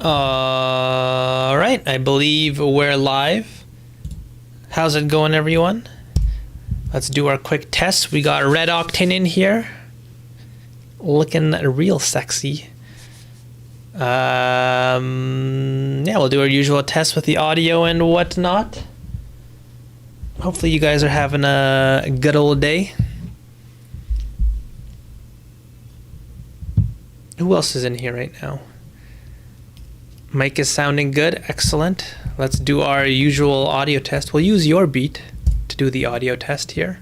All right, I believe we're live. How's it going, everyone? Let's do our quick test. We got Red Octane in here, looking real sexy. Yeah, we'll do our usual test with the audio and whatnot. Hopefully you guys are having a good old day. Who else is in here right now? Mic is sounding good. Excellent. Let's do our usual audio test. We'll use your beat to do the audio test here.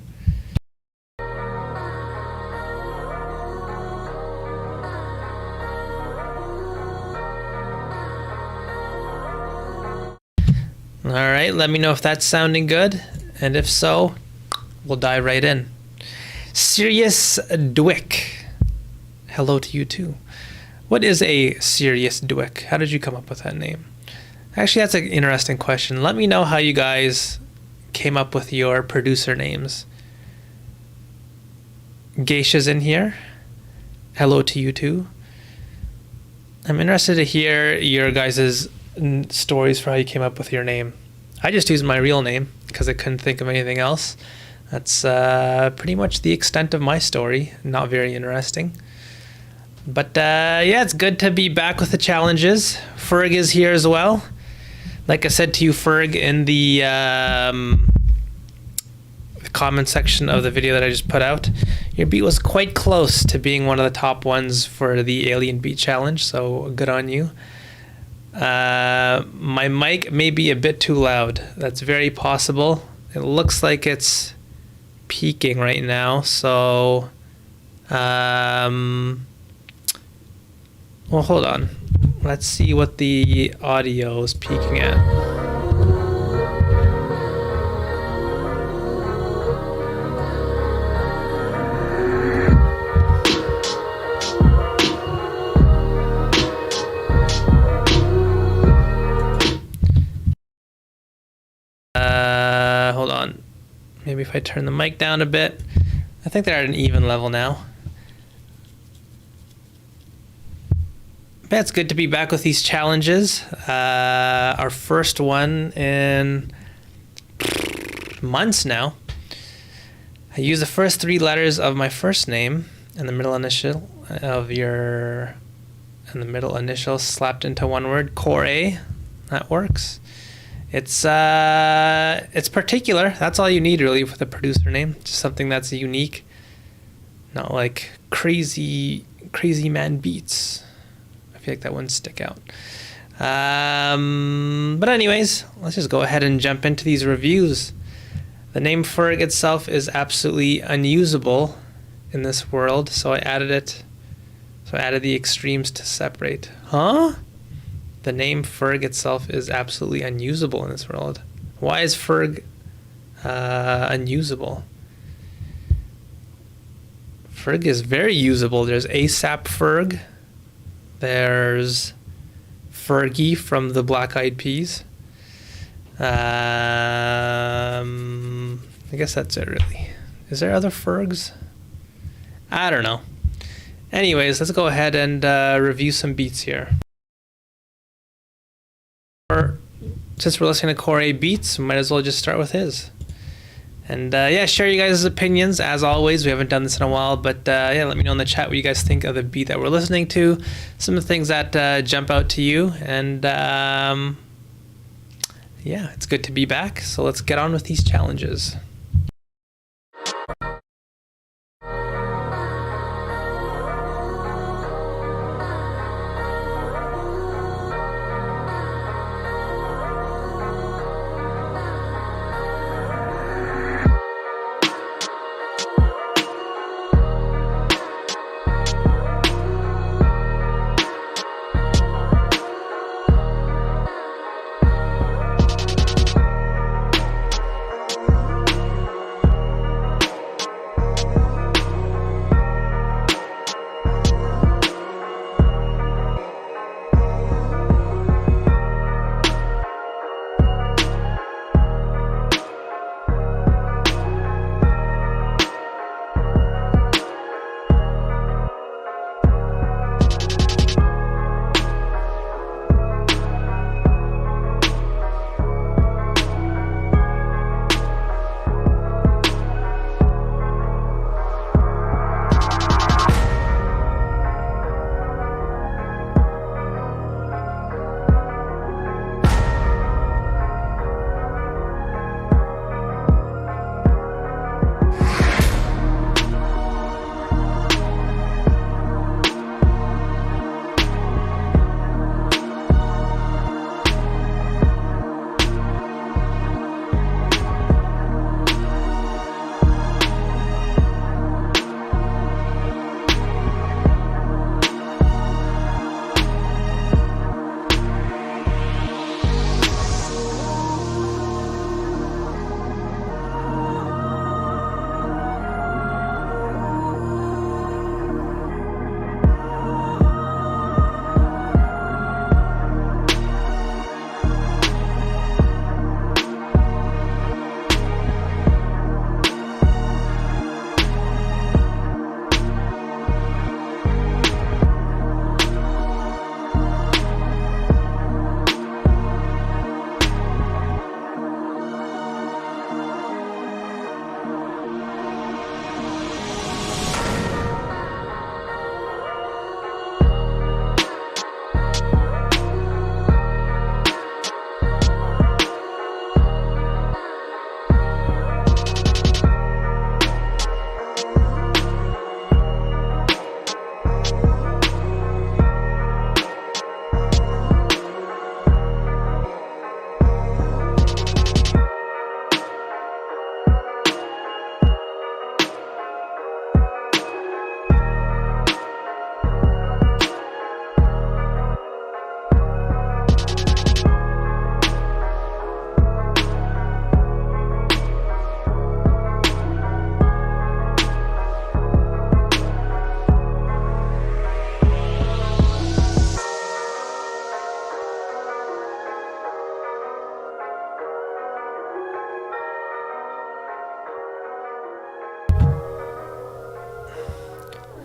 All right, let me know if that's sounding good. And if so, we'll dive right in. Serious Dwick. Hello to you too. What is a Serious Dwick? How did you come up with that name? Actually, that's an interesting question. Let me know how you guys came up with your producer names. Geisha's in here. Hello to you too. I'm interested to hear your guys' stories for how you came up with your name. I just used my real name because I couldn't think of anything else. That's pretty much the extent of my story. Not very interesting. But yeah, it's good to be back with the challenges. Ferg is here as well. Like I said to you, Ferg, in the comment section of the video that I just put out, your beat was quite close to being one of the top ones for the Alien Beat Challenge, so good on you. My mic may be a bit too loud. That's very possible. It looks like it's peaking right now, so well, hold on. Let's see what the audio is peaking at. Hold on. Maybe if I turn the mic down a bit. I think they're at an even level now. It's good to be back with these challenges. Our first one in months now. I use the first three letters of my first name and the middle initial of your, and the middle initial slapped into one word. Core A. That works. It's particular. That's all you need really with a producer name. Just something that's unique. Not like crazy man beats. I feel like that wouldn't stick out. But anyways, let's just go ahead and jump into these reviews. The name Ferg itself is absolutely unusable in this world, so I added it. So I added the extremes to separate. Huh? The name Ferg itself is absolutely unusable in this world. Why is Ferg unusable? Ferg is very usable. There's ASAP Ferg. There's Fergie from the Black Eyed Peas. I guess that's it really. Is there other Fergs? I don't know. Anyways, let's go ahead and review some beats here. Since we're listening to Core A beats, we might as well just start with his. And yeah, share you guys' opinions. As always, we haven't done this in a while, but yeah, let me know in the chat what you guys think of the beat that we're listening to, some of the things that jump out to you, and yeah, it's good to be back. So let's get on with these challenges.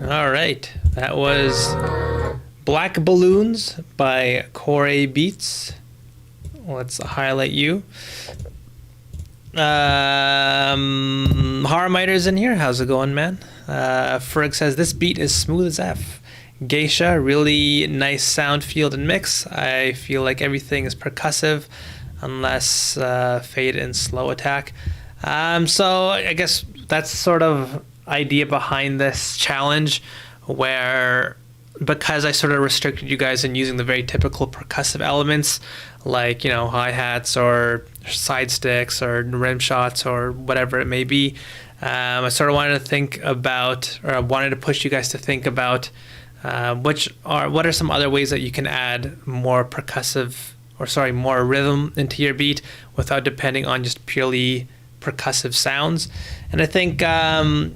All right, that was Black Balloons by Corey Beats. Let's highlight you. Harmiter's in here. How's it going, man? Frigg says this beat is smooth as F. Geisha, really nice sound, field, and mix. I feel like everything is percussive, unless fade and slow attack. So I guess that's sort of idea behind this challenge, where because I sort of restricted you guys in using the very typical percussive elements, like, you know, hi-hats or side sticks or rim shots or whatever it may be, I sort of wanted to think about, or I wanted to push you guys to think about what are some other ways that you can add more more rhythm into your beat without depending on just purely percussive sounds. And I think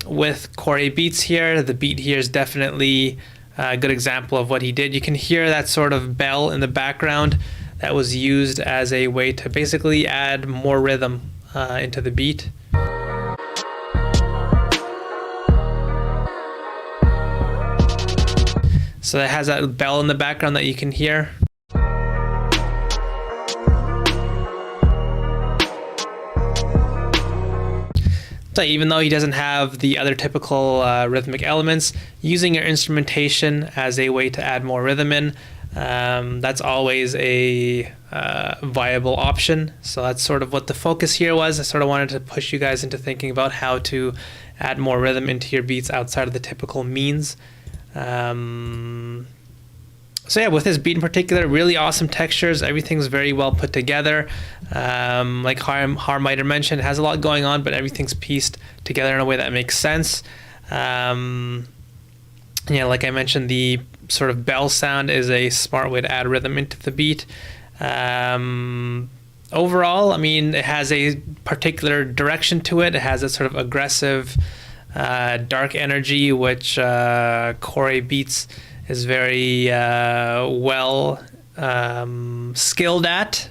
with Corey Beats here, the beat here is definitely a good example of what he did. You can hear that sort of bell in the background that was used as a way to basically add more rhythm into the beat. So it has that bell in the background that you can hear. So even though he doesn't have the other typical rhythmic elements, using your instrumentation as a way to add more rhythm in, that's always a viable option. So that's sort of what the focus here was. I sort of wanted to push you guys into thinking about how to add more rhythm into your beats outside of the typical means. So yeah, with this beat in particular, really awesome textures. Everything's very well put together. Like Harmiter mentioned, it has a lot going on, but everything's pieced together in a way that makes sense. Yeah, like I mentioned, the sort of bell sound is a smart way to add rhythm into the beat. Overall, I mean, it has a particular direction to it. It has a sort of aggressive, dark energy, which Corey Beats is very well skilled at.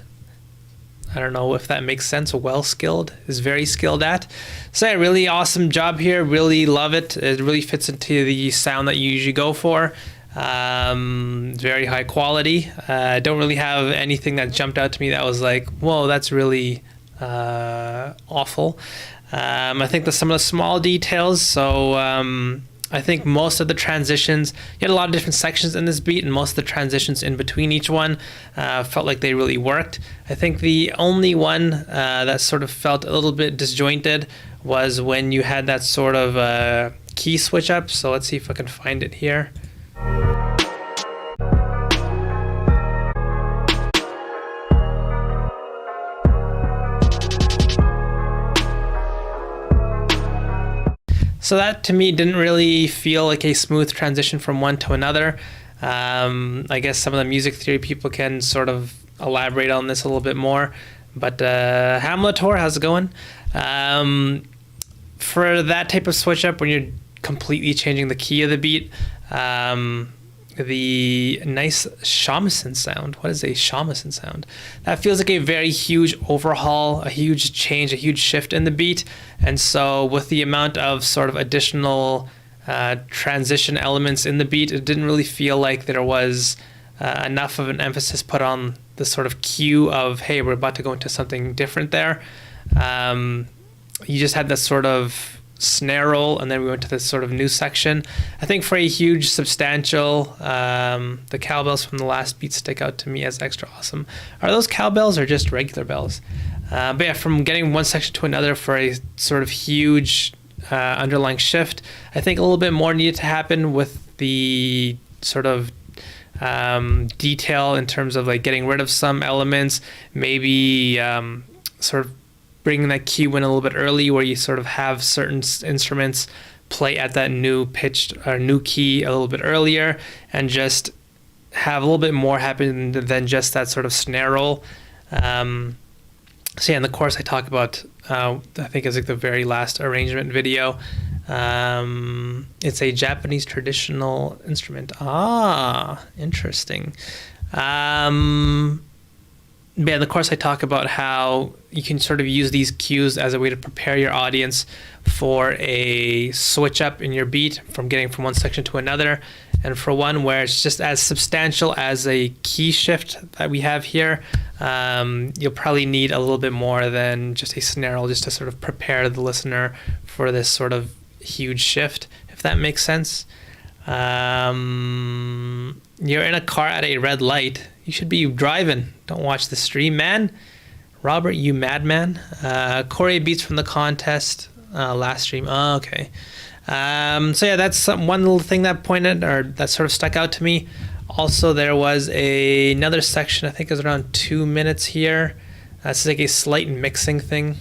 I don't know if that makes sense. Well skilled is very skilled at. So yeah, really awesome job here. Really love it. It really fits into the sound that you usually go for. Very high quality. I don't really have anything that jumped out to me that was like, whoa, that's really awful. I think there's some of the small details. So I think most of the transitions, you had a lot of different sections in this beat, and most of the transitions in between each one felt like they really worked. I think the only one that sort of felt a little bit disjointed was when you had that sort of key switch up. So let's see if I can find it here. So that to me didn't really feel like a smooth transition from one to another. I guess some of the music theory people can sort of elaborate on this a little bit more. But Hamlator, how's it going? For that type of switch up, when you're completely changing the key of the beat, the nice shamisen sound. What is a shamisen sound? That feels like a very huge overhaul, a huge change, a huge shift in the beat. And so with the amount of sort of additional transition elements in the beat, it didn't really feel like there was enough of an emphasis put on the sort of cue of, hey, we're about to go into something different there. You just had this sort of snare roll, and then we went to this sort of new section. I think for a huge, substantial, the cowbells from the last beat stick out to me as extra awesome. Are those cowbells or just regular bells? But yeah, from getting one section to another for a sort of huge underlying shift, I think a little bit more needed to happen with the sort of detail in terms of like getting rid of some elements, maybe sort of bringing that cue in a little bit early, where you sort of have certain instruments play at that new pitched or new key a little bit earlier, and just have a little bit more happen than just that sort of snare roll. So yeah, in the course I talk about, I think it's like the very last arrangement video. It's a Japanese traditional instrument. Ah, interesting. But yeah, in the course I talk about how you can sort of use these cues as a way to prepare your audience for a switch up in your beat from getting from one section to another. And for one where it's just as substantial as a key shift that we have here, you'll probably need a little bit more than just a snare roll just to sort of prepare the listener for this sort of huge shift, if that makes sense. You're in a car at a red light. You should be driving. Don't watch the stream, man. Robert, you madman. Corey beats from the contest last stream. Oh, okay. So yeah, that's one little thing that pointed or that sort of stuck out to me. Also, there was another section. I think it was around 2 minutes here. That's like a slight mixing thing.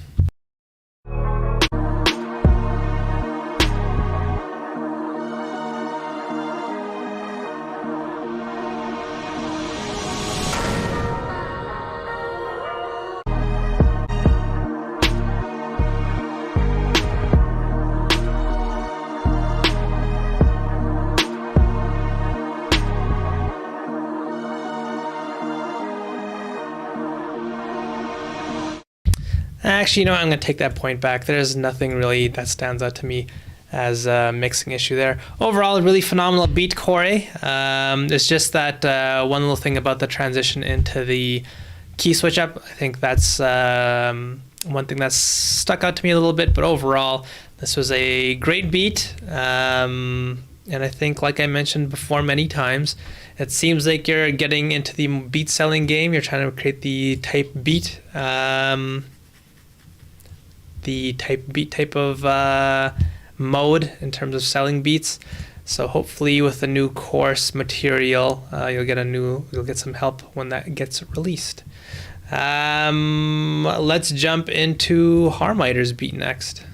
Actually, you know what? I'm going to take that point back. There's nothing really that stands out to me as a mixing issue there. Overall, a really phenomenal beat, Corey. It's just that one little thing about the transition into the key switch up. I think that's one thing that's stuck out to me a little bit. But overall, this was a great beat. And I think, like I mentioned before many times, it seems like you're getting into the beat selling game. You're trying to create the type beat. The type of mode in terms of selling beats. So hopefully with the new course material, you'll get some help when that gets released. Let's jump into Harmiter's beat next.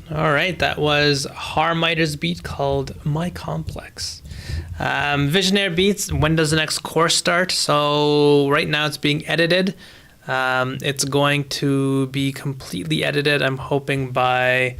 All right, that was Harmiter's beat called My Complex. Visionaire Beats, when does the next course start? So right now it's being edited. It's going to be completely edited, I'm hoping by,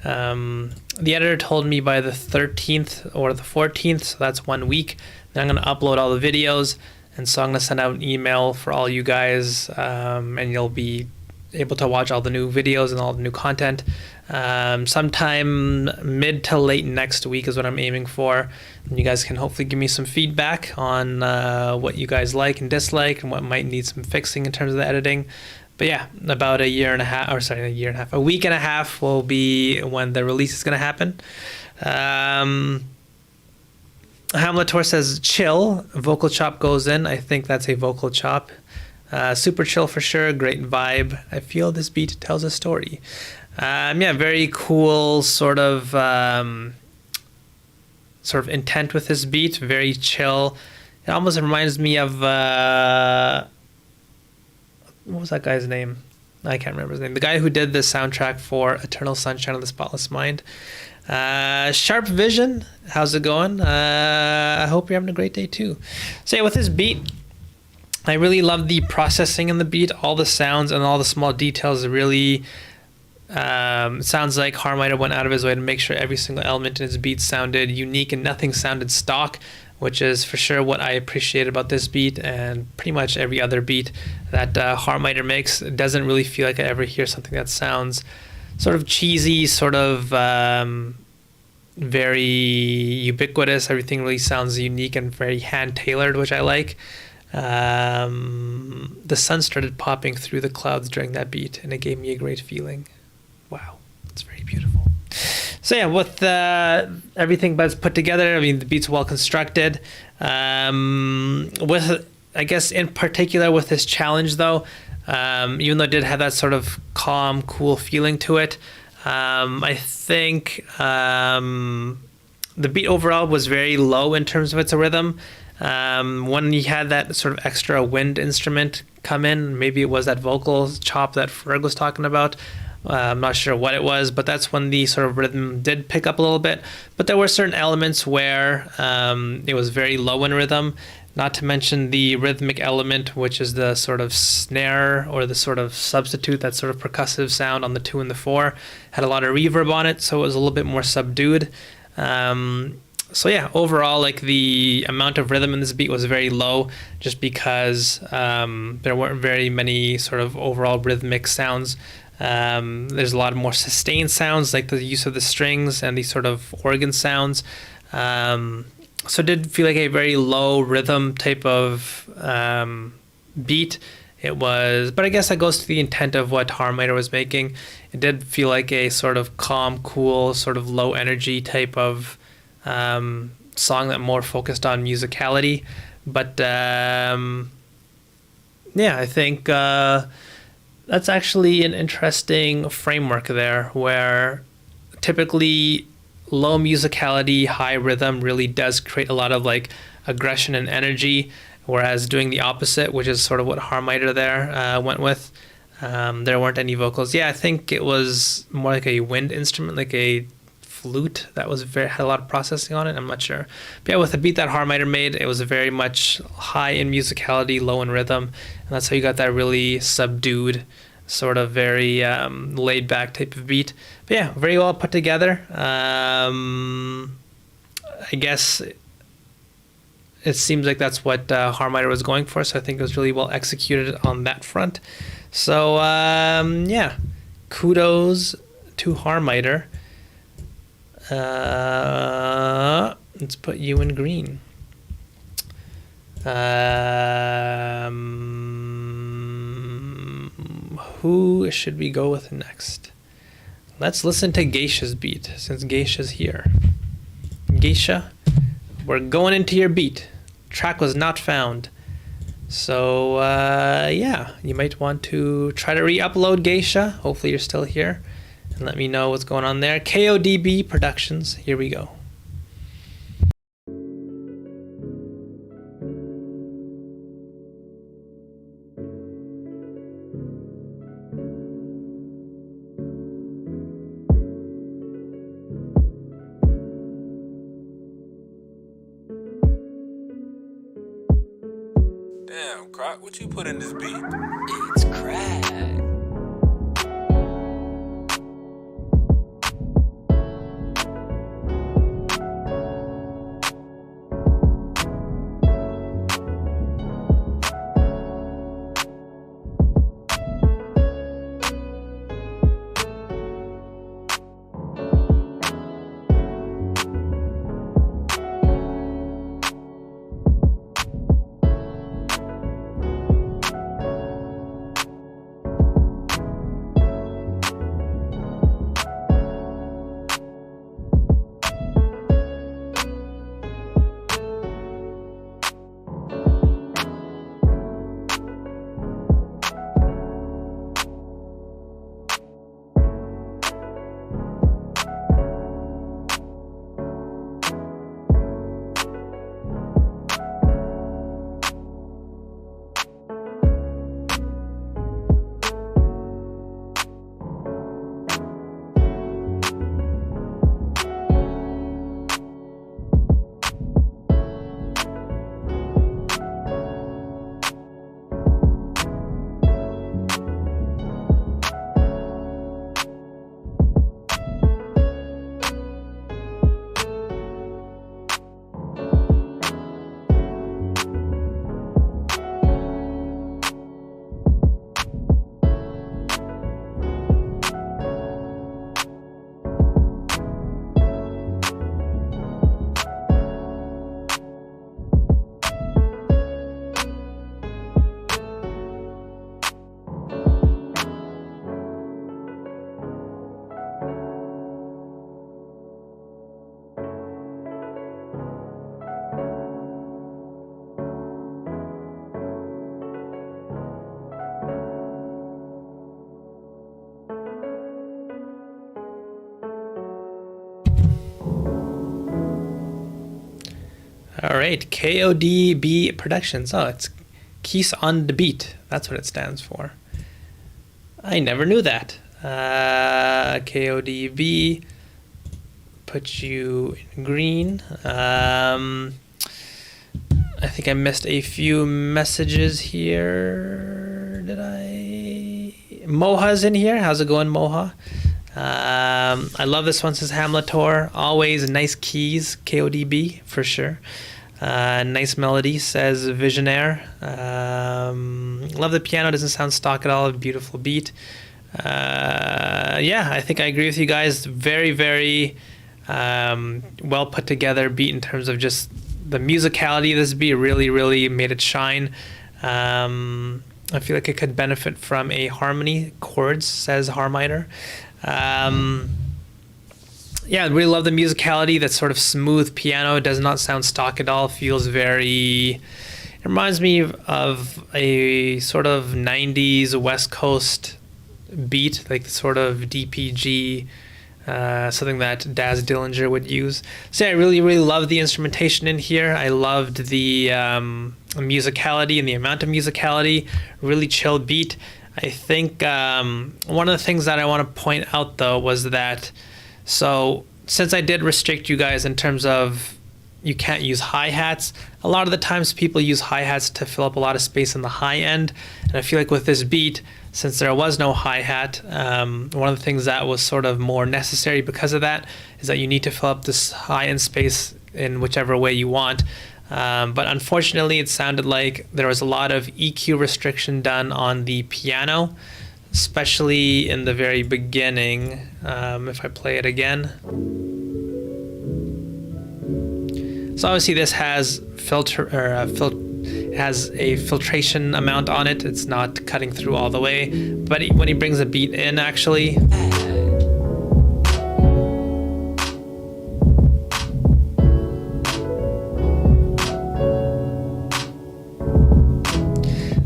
the editor told me by the 13th or the 14th, so that's 1 week. Then I'm going to upload all the videos, and so I'm going to send out an email for all you guys, and you'll be able to watch all the new videos and all the new content. Sometime mid to late next week is what I'm aiming for. And you guys can hopefully give me some feedback on what you guys like and dislike and what might need some fixing in terms of the editing. But yeah, about a week and a half will be when the release is going to happen. Hamletor says chill, vocal chop goes in. I think that's a vocal chop. Super chill for sure, great vibe. I feel this beat tells a story. Yeah, very cool sort of intent with this beat, very chill. It almost reminds me of what was that guy's name? I can't remember his name. The guy who did the soundtrack for Eternal Sunshine of the Spotless Mind. Sharp Vision, how's it going? I hope you're having a great day too. So yeah, with this beat, I really love the processing in the beat, all the sounds and all the small details. Really sounds like Harmiter went out of his way to make sure every single element in his beat sounded unique and nothing sounded stock, which is for sure what I appreciate about this beat and pretty much every other beat that Harmiter makes. It doesn't really feel like I ever hear something that sounds sort of cheesy, sort of very ubiquitous. Everything really sounds unique and very hand-tailored, which I like. The sun started popping through the clouds during that beat, and it gave me a great feeling. Wow, it's very beautiful. So yeah, with everything Buzz put together, I mean, the beat's well constructed. With, I guess, in particular with this challenge, though, even though it did have that sort of calm, cool feeling to it, I think the beat overall was very low in terms of its rhythm. When he had that sort of extra wind instrument come in, maybe it was that vocal chop that Ferg was talking about. I'm not sure what it was, but that's when the sort of rhythm did pick up a little bit. But there were certain elements where it was very low in rhythm, not to mention the rhythmic element, which is the sort of snare or the sort of substitute, that sort of percussive sound on the 2 and the 4, had a lot of reverb on it, so it was a little bit more subdued. So yeah, overall, like, the amount of rhythm in this beat was very low, just because there weren't very many sort of overall rhythmic sounds. There's a lot more sustained sounds, like the use of the strings and these sort of organ sounds. So it did feel like a very low rhythm type of beat. It was, but I guess that goes to the intent of what Harmiter was making. It did feel like a sort of calm, cool, sort of low energy type of song that more focused on musicality. But yeah, I think that's actually an interesting framework there, where typically low musicality, high rhythm really does create a lot of like aggression and energy, whereas doing the opposite, which is sort of what Harmiter there went with, there weren't any vocals. Yeah, I think it was more like a wind instrument, like a flute that was had a lot of processing on it. I'm not sure. But yeah, with the beat that Harmiter made, it was very much high in musicality, low in rhythm, and that's how you got that really subdued, sort of very laid back type of beat. But yeah, very well put together. I guess it seems like that's what Harmiter was going for, so I think it was really well executed on that front. So yeah, kudos to Harmiter. Let's put you in green. Who should we go with next? Let's listen to Geisha's beat, since Geisha's here. Geisha, we're going into your beat. Track was not found. So yeah, you might want to try to re-upload Geisha. Hopefully you're still here. And let me know what's going on there. KODB Productions, here we go. Croc, what you put in this beat? It's crack. All right, KODB Productions. Oh, it's Keys on the Beat. That's what it stands for. I never knew that. KODB, put you in green. I think I missed a few messages here. Did I? Moha's in here. How's it going, Moha? I love this one, says Hamletor. Always nice keys, KODB, for sure. Nice melody, says Visionaire. Love the piano, doesn't sound stock at all, a beautiful beat. Yeah, I think I agree with you guys. Very, very well put together beat in terms of just the musicality of this beat. Really, really made it shine. I feel like it could benefit from a harmony chords, says Harmiter. Yeah, I really love the musicality. That sort of smooth piano. It does not sound stock at all. Feels very... It reminds me of a sort of 90s West Coast beat, like sort of DPG, something that Daz Dillinger would use. So yeah, I really, really love the instrumentation in here. I loved the musicality and the amount of musicality. Really chill beat. I think one of the things that I want to point out, though, was that, so since I did restrict you guys in terms of you can't use hi-hats, a lot of the times people use hi-hats to fill up a lot of space in the high end. And I feel like with this beat, since there was no hi-hat, one of the things that was sort of more necessary because of that is that you need to fill up this high-end space in whichever way you want. But unfortunately, it sounded like there was a lot of EQ restriction done on the piano, especially in the very beginning. If I play it again. So obviously this has has a filtration amount on it. It's not cutting through all the way. But when he brings a beat in, actually,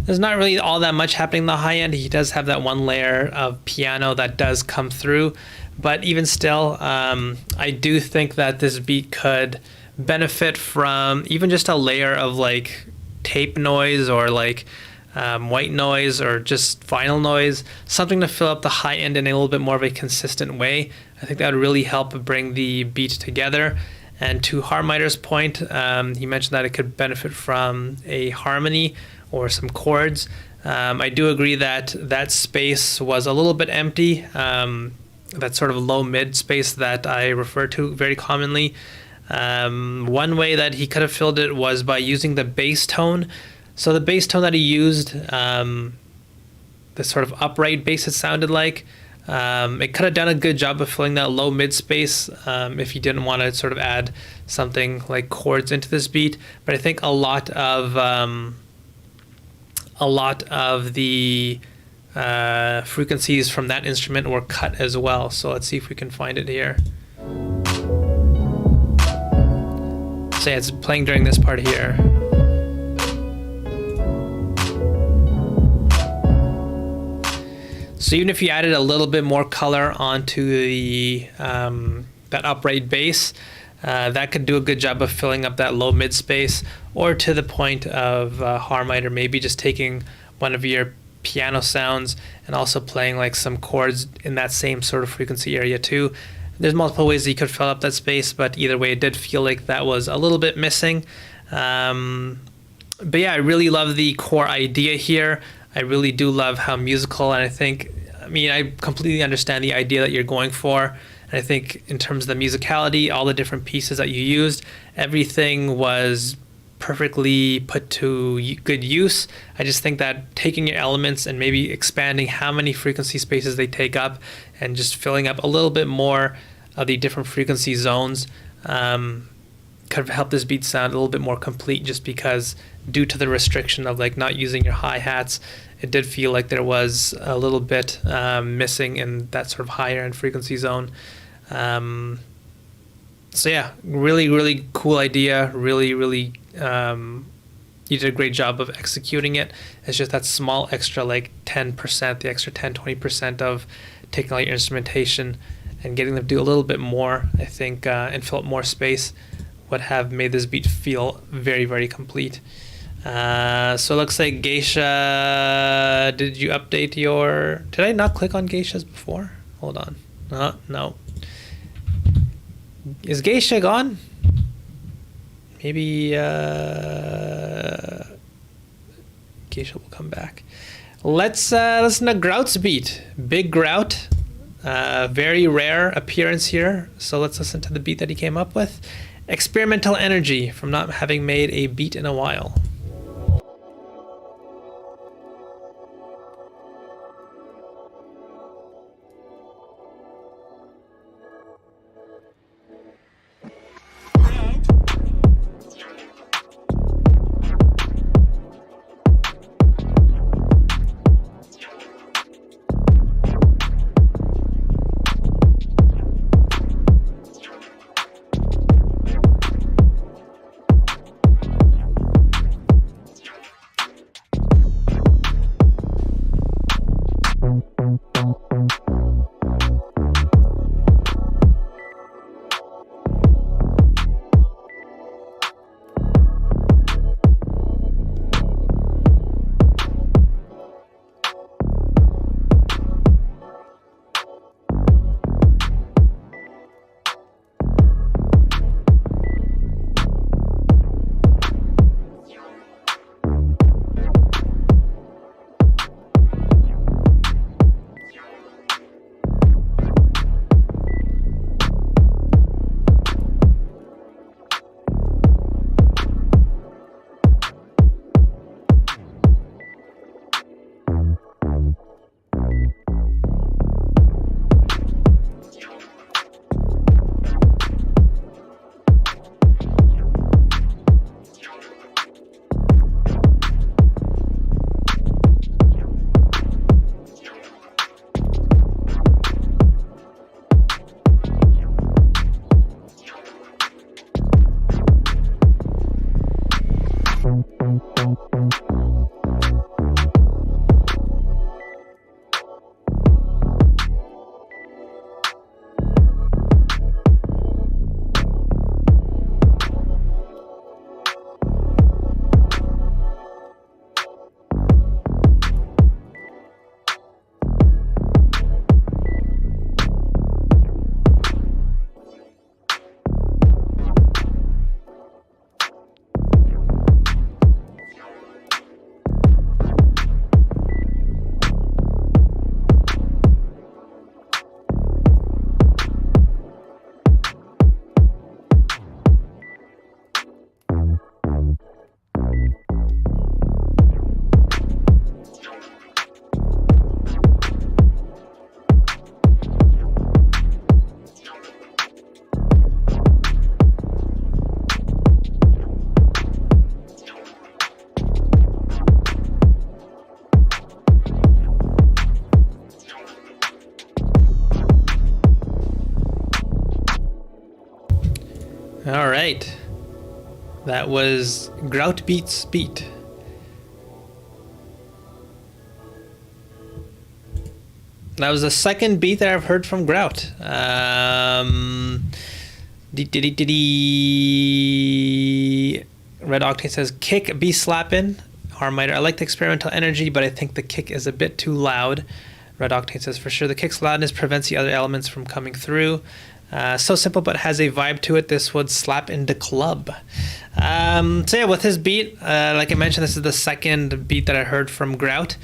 there's not really all that much happening in the high end. He does have that one layer of piano that does come through. But even still, I do think that this beat could benefit from even just a layer of like tape noise or like white noise or just vinyl noise, something to fill up the high end in a little bit more of a consistent way. I think that would really help bring the beat together. And to Harmiter's point, he mentioned that it could benefit from a harmony, or some chords. I do agree that that space was a little bit empty, that sort of low mid space that I refer to very commonly. One way that he could have filled it was by using the bass tone. So the bass tone that he used, the sort of upright bass it sounded like, it could have done a good job of filling that low mid space if you didn't want to sort of add something like chords into this beat. But I think a lot of the frequencies from that instrument were cut as well. So let's see if we can find it here. So yeah, it's playing during this part here. So even if you added a little bit more color onto the that upright bass, that could do a good job of filling up that low mid space, or to the point of Harmite, or maybe just taking one of your piano sounds and also playing like some chords in that same sort of frequency area too. There's multiple ways that you could fill up that space, but either way, it did feel like that was a little bit missing. But yeah, I really love the core idea here. I really do love how musical, and I completely understand the idea that you're going for. And I think in terms of the musicality, all the different pieces that you used, everything was perfectly put to good use. I just think that taking your elements and maybe expanding how many frequency spaces they take up and just filling up a little bit more of the different frequency zones could have helped this beat sound a little bit more complete, just because due to the restriction of like not using your hi-hats, it did feel like there was a little bit missing in that sort of higher end frequency zone. So yeah, really, really cool idea. Really, really, you did a great job of executing it. It's just that small extra, like 10%, the extra 10, 20% of taking all your instrumentation and getting them to do a little bit more, I think, and fill up more space would have made this beat feel very, very complete. So it looks like Geisha, did you update your... Did I not click on Geisha's before? Hold on. No. Is Geisha gone? Maybe Geisha will come back. Let's listen to Grout's beat. Big Grout. Very rare appearance here. So let's listen to the beat that he came up with. Experimental Energy, from not having made a beat in a while. All right. That was Grout Beats Beat. That was the second beat that I've heard from Grout. Red Octane says, kick be slappin'. Armiter, I like the experimental energy, but I think the kick is a bit too loud. Red Octane says, for sure, the kick's loudness prevents the other elements from coming through. So simple, but has a vibe to it. This would slap in the club. So yeah, with his beat, like I mentioned, this is the second beat that I heard from Grout.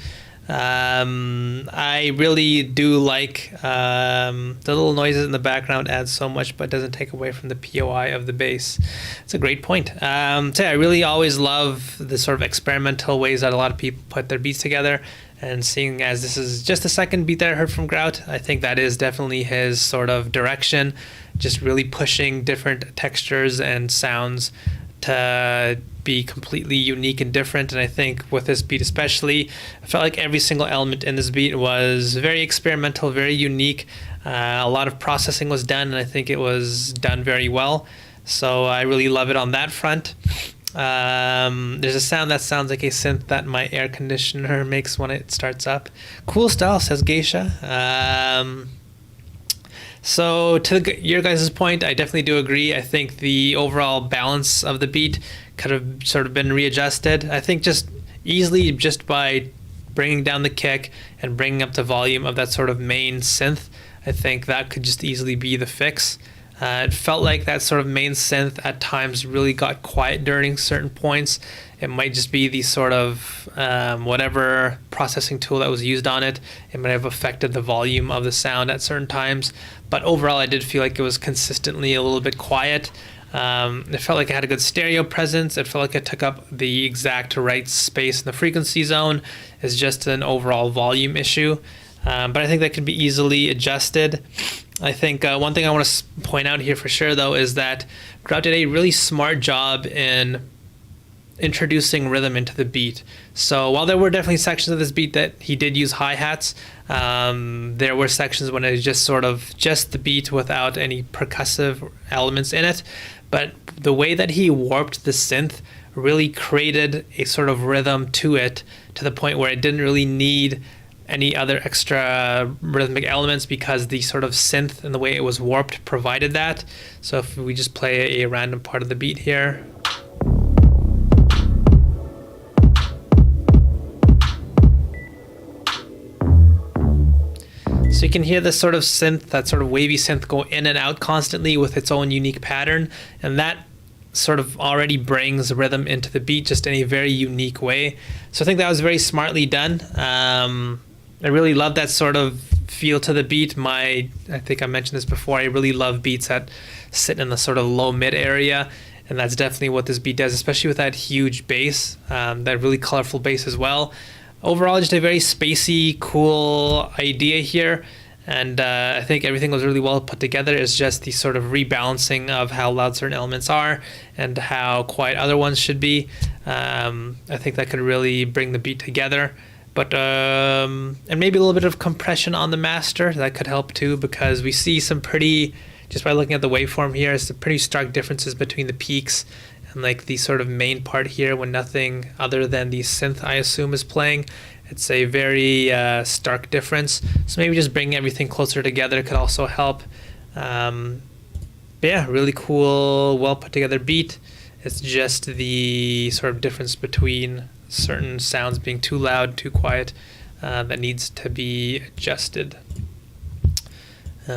I really do like the little noises in the background add so much, but doesn't take away from the POI of the bass. It's a great point. So yeah, I really always love the sort of experimental ways that a lot of people put their beats together. And seeing as this is just the second beat that I heard from Grout, I think that is definitely his sort of direction, just really pushing different textures and sounds to be completely unique and different. And I think with this beat especially, I felt like every single element in this beat was very experimental, very unique. A lot of processing was done, and I think it was done very well. So I really love it on that front. There's a sound that sounds like a synth that my air conditioner makes when it starts up. Cool style, says Geisha. So to your guys' point, I definitely do agree. I think the overall balance of the beat could have sort of been readjusted. I think just easily just by bringing down the kick and bringing up the volume of that sort of main synth, I think that could just easily be the fix. It felt like that sort of main synth at times really got quiet during certain points. It might just be the sort of whatever processing tool that was used on it. It might have affected the volume of the sound at certain times. But overall, I did feel like it was consistently a little bit quiet. It felt like it had a good stereo presence. It felt like it took up the exact right space in the frequency zone. It's just an overall volume issue. But I think that can be easily adjusted. I think one thing I want to point out here for sure, though, is that Grout did a really smart job in introducing rhythm into the beat. So while there were definitely sections of this beat that he did use hi-hats, there were sections when it was just sort of just the beat without any percussive elements in it. But the way that he warped the synth really created a sort of rhythm to it, to the point where it didn't really need any other extra rhythmic elements, because the sort of synth and the way it was warped provided that. So if we just play a random part of the beat here. So you can hear this sort of synth, that sort of wavy synth, go in and out constantly with its own unique pattern, and that sort of already brings rhythm into the beat just in a very unique way. So I think that was very smartly done. I really love that sort of feel to the beat. I think I mentioned this before, I really love beats that sit in the sort of low mid area, and that's definitely what this beat does, especially with that huge bass, that really colorful bass as well. Overall, just a very spacey, cool idea here, and I think everything was really well put together. It's just the sort of rebalancing of how loud certain elements are and how quiet other ones should be. I think that could really bring the beat together. But and maybe a little bit of compression on the master, that could help too, because we see some pretty, just by looking at the waveform here, some pretty stark differences between the peaks and like the sort of main part here when nothing other than the synth, I assume, is playing. It's a very stark difference. So maybe just bringing everything closer together could also help. But yeah, really cool, well put together beat. It's just the sort of difference between certain sounds being too loud, too quiet, that needs to be adjusted. All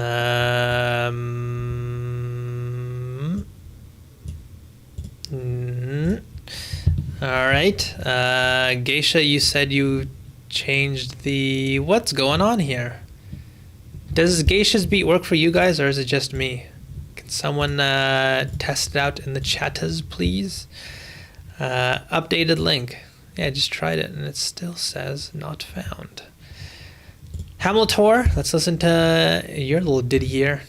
right, Geisha, you said you changed the, what's going on here? Does Geisha's beat work for you guys, or is it just me? Can someone test it out in the chatters, please? Updated link. Yeah, I just tried it and it still says not found. Hamiltor, let's listen to your little ditty here.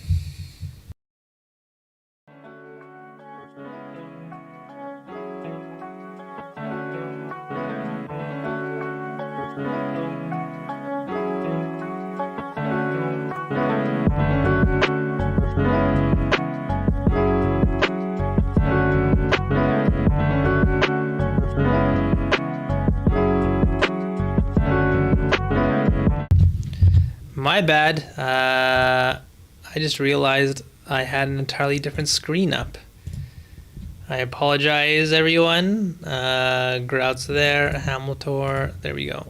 My bad. I just realized I had an entirely different screen up. I apologize, everyone. Grout's there, Hamiltor. There we go.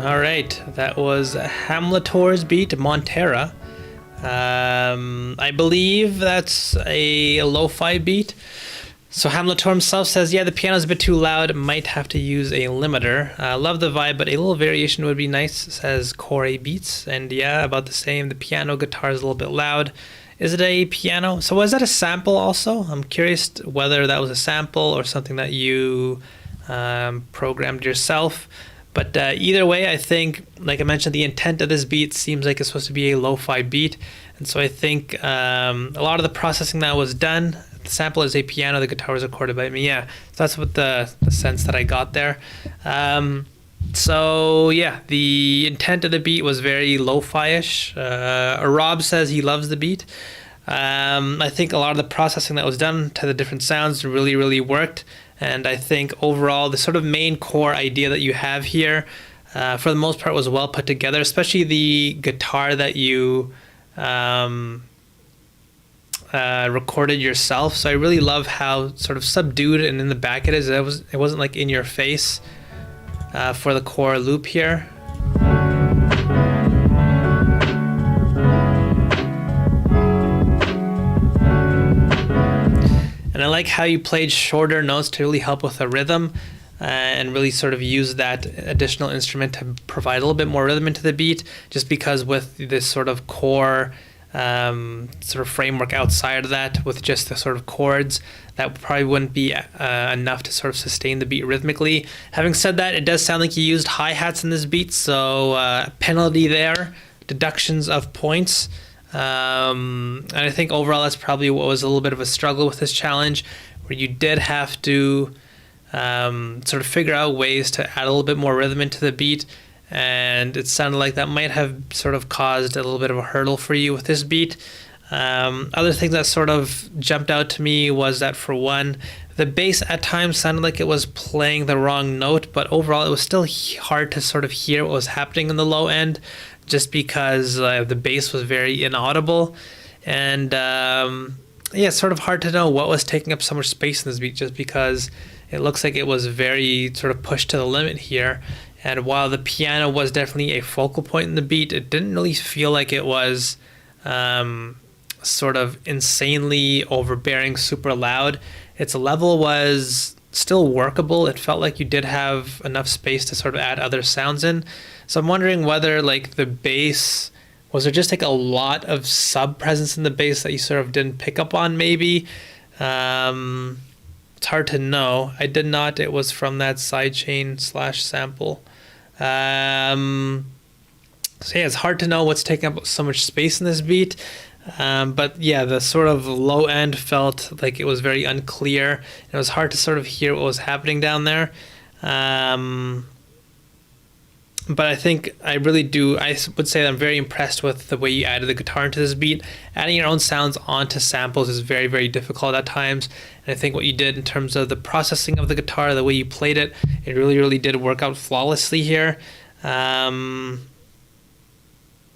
All right, that was Hamiltor's beat, Montera. I believe that's a lo-fi beat. So Hamiltor himself says, yeah, the piano's a bit too loud, might have to use a limiter. Love the vibe, but a little variation would be nice, says Corey Beats. And yeah, about the same. The piano guitar is a little bit loud. Is it a piano? So was that a sample also? I'm curious whether that was a sample or something that you programmed yourself. But either way, I think, like I mentioned, the intent of this beat seems like it's supposed to be a lo-fi beat. And so I think a lot of the processing that was done, the sample is a piano, the guitar was recorded by me. Yeah, so that's what the sense that I got there. So yeah, the intent of the beat was very lo-fi-ish. Rob says he loves the beat. I think a lot of the processing that was done to the different sounds really, really worked. And I think overall, the sort of main core idea that you have here, for the most part, was well put together, especially the guitar that you recorded yourself. So I really love how sort of subdued and in the back it is. It wasn't like in your face for the core loop here. And I like how you played shorter notes to really help with the rhythm, and really sort of use that additional instrument to provide a little bit more rhythm into the beat, just because with this sort of core sort of framework outside of that, with just the sort of chords, that probably wouldn't be enough to sort of sustain the beat rhythmically. Having said that, it does sound like you used hi-hats in this beat, so penalty there, deductions of points. And I think overall that's probably what was a little bit of a struggle with this challenge, where you did have to sort of figure out ways to add a little bit more rhythm into the beat, and it sounded like that might have sort of caused a little bit of a hurdle for you with this beat. Other things that sort of jumped out to me was that, for one, the bass at times sounded like it was playing the wrong note, but overall it was still hard to sort of hear what was happening in the low end, just because the bass was very inaudible. And it's sort of hard to know what was taking up so much space in this beat, just because it looks like it was very sort of pushed to the limit here. And while the piano was definitely a focal point in the beat, it didn't really feel like it was sort of insanely overbearing, super loud. Its level was still workable. It felt like you did have enough space to sort of add other sounds in. So I'm wondering whether, like, the bass, was there just like a lot of sub presence in the bass that you sort of didn't pick up on, maybe? It's hard to know. I did not. It was from that sidechain / sample. So yeah, it's hard to know what's taking up so much space in this beat. But yeah, the sort of low end felt like it was very unclear. And it was hard to sort of hear what was happening down there. But I think I would say that I'm very impressed with the way you added the guitar into this beat. Adding your own sounds onto samples is very, very difficult at times. And I think what you did in terms of the processing of the guitar, the way you played it, it really, really did work out flawlessly here. And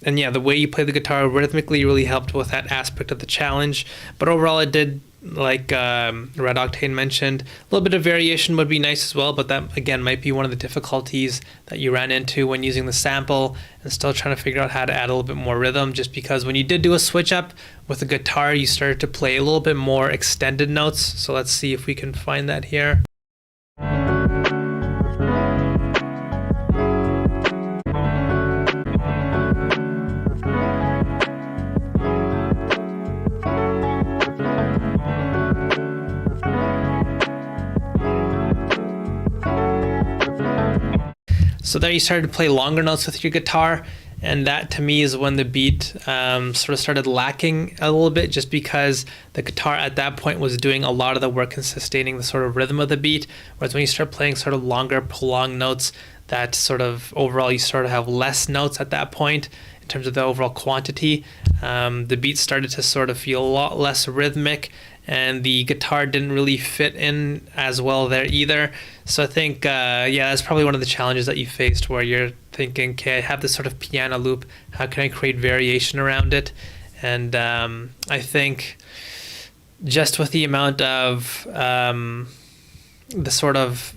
yeah, the way you play the guitar rhythmically really helped with that aspect of the challenge. But overall, it did, like Red Octane mentioned, a little bit of variation would be nice as well, but that, again, might be one of the difficulties that you ran into when using the sample and still trying to figure out how to add a little bit more rhythm, just because when you did do a switch up with the guitar, you started to play a little bit more extended notes. So let's see if we can find that here. So there you started to play longer notes with your guitar, and that to me is when the beat sort of started lacking a little bit, just because the guitar at that point was doing a lot of the work in sustaining the sort of rhythm of the beat, whereas when you start playing sort of longer, prolonged notes, that sort of overall you sort of have less notes at that point in terms of the overall quantity. The beat started to sort of feel a lot less rhythmic, and the guitar didn't really fit in as well there either. So I think, that's probably one of the challenges that you faced, where you're thinking, okay, I have this sort of piano loop, how can I create variation around it? And I think just with the amount of the sort of,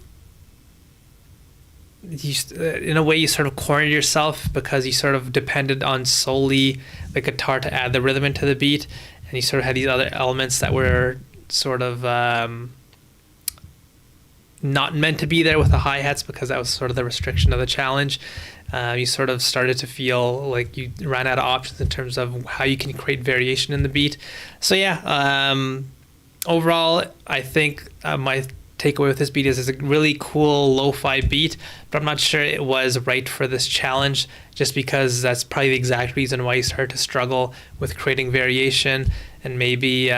in a way you sort of cornered yourself, because you sort of depended on solely the guitar to add the rhythm into the beat, and you sort of had these other elements that were sort of not meant to be there with the hi-hats, because that was sort of the restriction of the challenge. You sort of started to feel like you ran out of options in terms of how you can create variation in the beat. So yeah, overall, I think my takeaway with this beat is it's a really cool lo-fi beat, but I'm not sure it was right for this challenge, just because that's probably the exact reason why you started to struggle with creating variation and maybe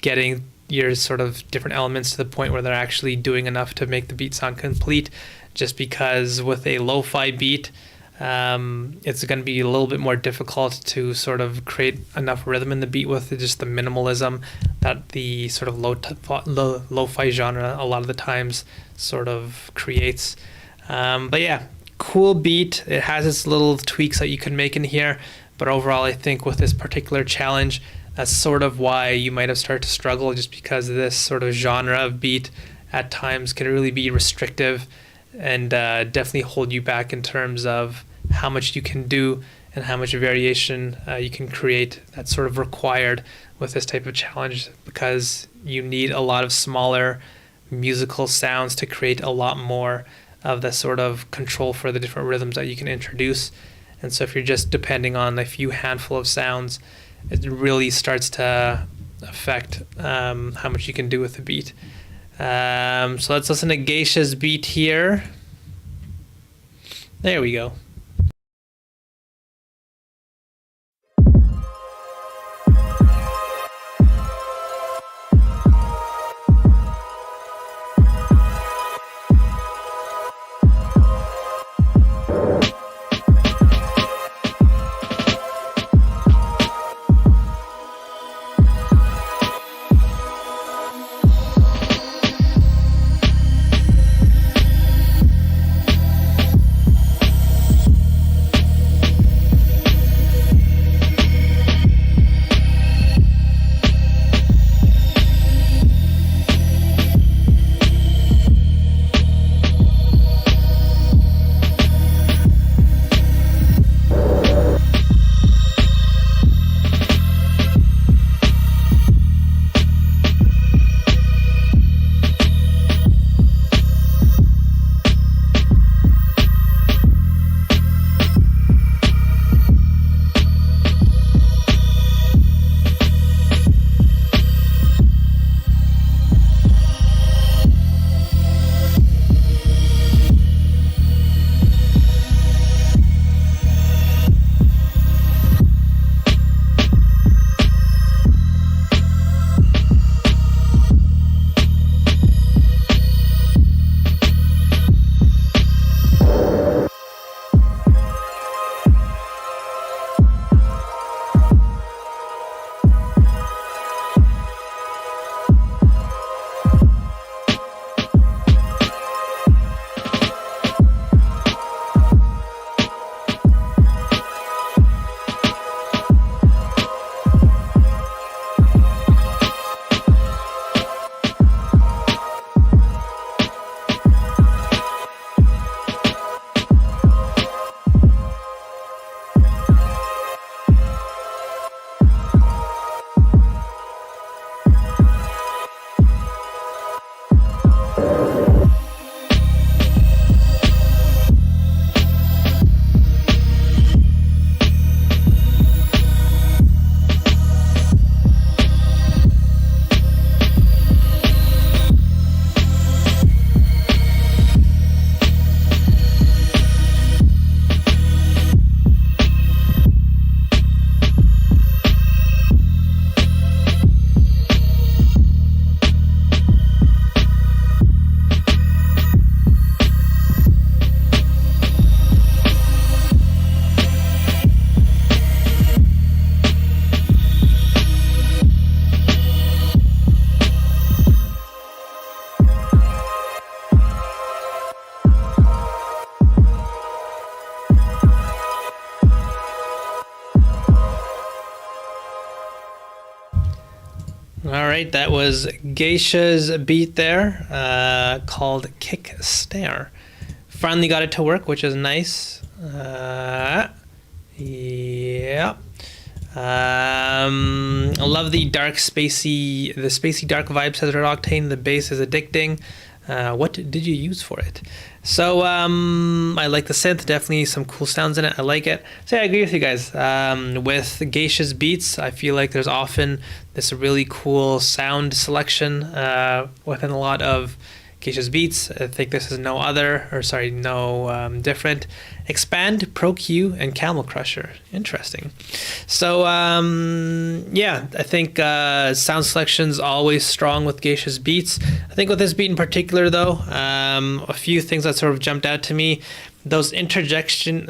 getting your sort of different elements to the point where they're actually doing enough to make the beat sound complete. Just because with a lo-fi beat, it's going to be a little bit more difficult to sort of create enough rhythm in the beat with just the minimalism that the sort of lo-fi genre a lot of the times sort of creates. But yeah, cool beat. It has its little tweaks that you can make in here, but overall I think with this particular challenge, that's sort of why you might have started to struggle, just because this sort of genre of beat at times can really be restrictive and definitely hold you back in terms of how much you can do and how much variation you can create that's sort of required with this type of challenge, because you need a lot of smaller musical sounds to create a lot more of the sort of control for the different rhythms that you can introduce. And so if you're just depending on a few handful of sounds, it really starts to affect how much you can do with the beat. So let's listen to Geisha's beat here. There we go. All right, that was Geisha's beat there, called Kick Stare. Finally got it to work, which is nice. Yeah. I love the spacey dark vibe, says Red Octane. The bass is addicting. What did you use for it? So I like the synth, definitely some cool sounds in it. I like it. So yeah, I agree with you guys. With Geisha's beats, I feel like there's often this really cool sound selection within a lot of Geisha's beats. I think this is no different. Expand, Pro Q, and Camel Crusher. Interesting. So yeah, I think sound selection's always strong with Geisha's beats. I think with this beat in particular, though, a few things that sort of jumped out to me. Those interjecting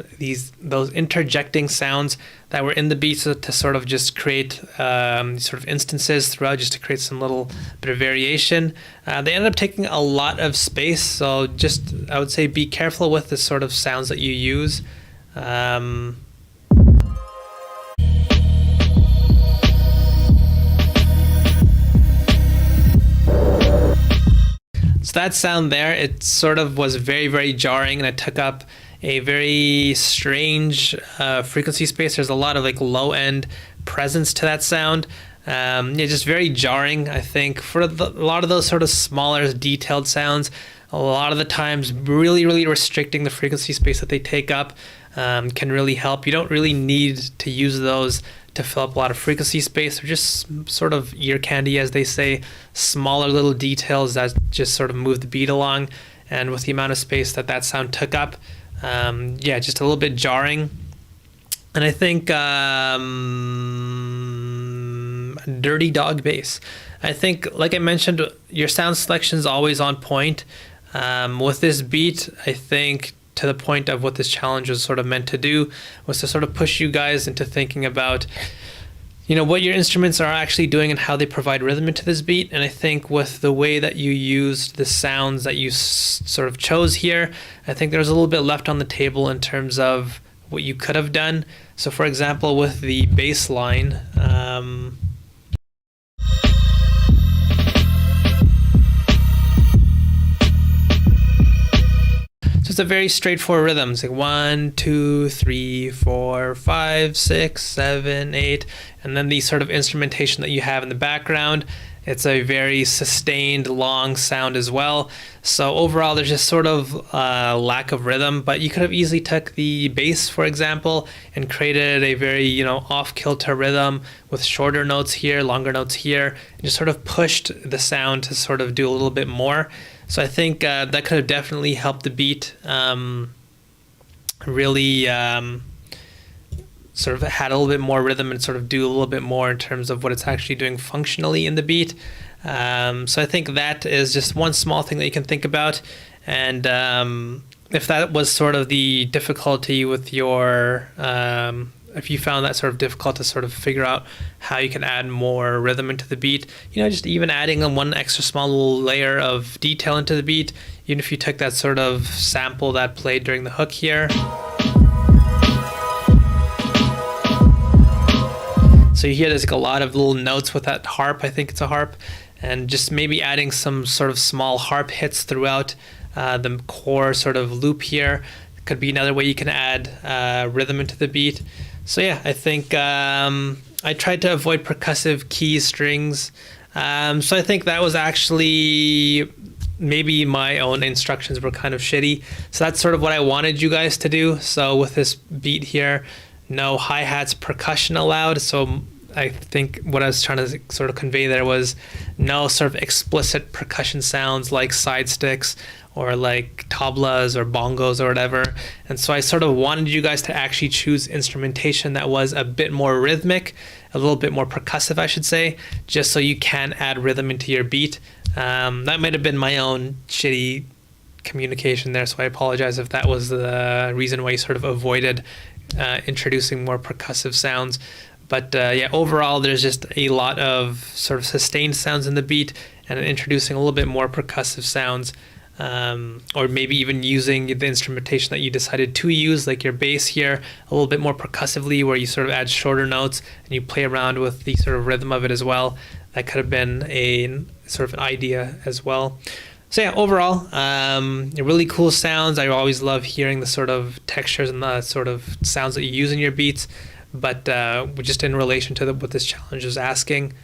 sounds that were in the beats to sort of just create sort of instances throughout, just to create some little bit of variation. They ended up taking a lot of space, so just I would say be careful with the sort of sounds that you use. So that sound there, it sort of was very, very jarring, and it took up a very strange frequency space. There's a lot of like low end presence to that sound. Yeah, just very jarring, I think, for a lot of those sort of smaller, detailed sounds. A lot of the times, really restricting the frequency space that they take up can really help. You don't really need to use those to fill up a lot of frequency space. They're just sort of ear candy, as they say, smaller little details that just sort of move the beat along. And with the amount of space that that sound took up, yeah, just a little bit jarring. And I think Dirty Dog bass. I think, like I mentioned, your sound selection is always on point. With this beat, I think to the point of what this challenge was sort of meant to do was to sort of push you guys into thinking about, you know, what your instruments are actually doing and how they provide rhythm into this beat. And I think with the way that you used the sounds that you sort of chose here, I think there's a little bit left on the table in terms of what you could have done. So for example, with the bass line, so it's a very straightforward rhythm. It's like 1, 2, 3, 4, 5, 6, 7, 8, and then the sort of instrumentation that you have in the background. It's a very sustained, long sound as well. So overall, there's just sort of lack of rhythm. But you could have easily took the bass, for example, and created a very, you know, off-kilter rhythm with shorter notes here, longer notes here, and just sort of pushed the sound to sort of do a little bit more. So I think that could have definitely helped the beat really sort of had a little bit more rhythm and sort of do a little bit more in terms of what it's actually doing functionally in the beat. So I think that is just one small thing that you can think about. And if that was sort of the difficulty with your, if you found that sort of difficult to sort of figure out how you can add more rhythm into the beat, you know, just even adding one extra small little layer of detail into the beat, even if you took that sort of sample that played during the hook here. So you hear there's like a lot of little notes with that harp. I think it's a harp. And just maybe adding some sort of small harp hits throughout the core sort of loop here could be another way you can add rhythm into the beat. So yeah, I think I tried to avoid percussive keys, strings. So I think that was actually maybe my own instructions were kind of shitty. So that's sort of what I wanted you guys to do. So with this beat here, no hi-hats, percussion allowed. So I think what I was trying to sort of convey there was no sort of explicit percussion sounds like side sticks or like tablas or bongos or whatever. And so I sort of wanted you guys to actually choose instrumentation that was a bit more rhythmic, a little bit more percussive, I should say, just so you can add rhythm into your beat. That might have been my own shitty communication there, so I apologize if that was the reason why you sort of avoided introducing more percussive sounds. But yeah, overall, there's just a lot of sort of sustained sounds in the beat and introducing a little bit more percussive sounds, or maybe even using the instrumentation that you decided to use, like your bass here, a little bit more percussively, where you sort of add shorter notes and you play around with the sort of rhythm of it as well. That could have been a sort of an idea as well. So yeah, overall, really cool sounds. I always love hearing the sort of textures and the sort of sounds that you use in your beats. But just in relation to what this challenge is asking,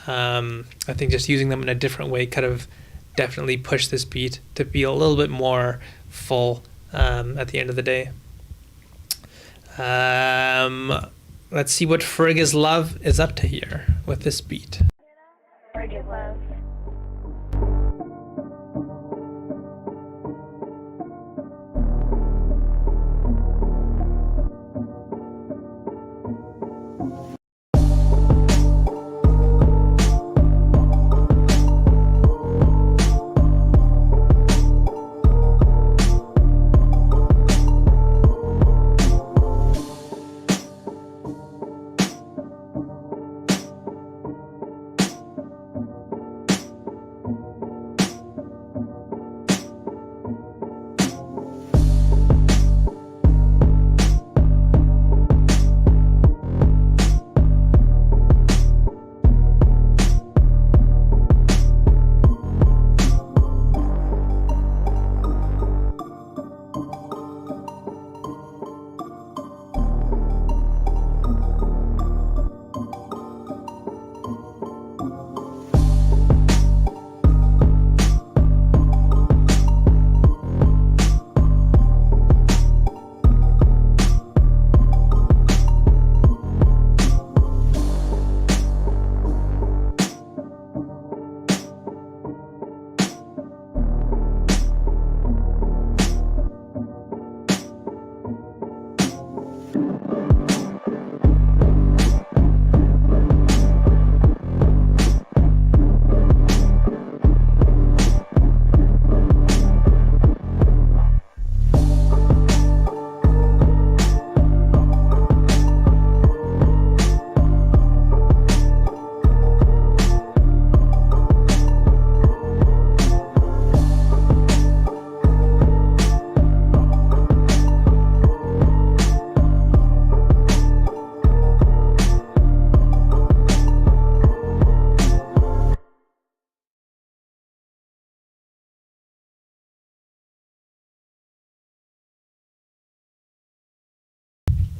I think just using them in a different way could have definitely pushed this beat to be a little bit more full at the end of the day. Let's see what Ferg is Love is up to here with this beat. Ferg is Love.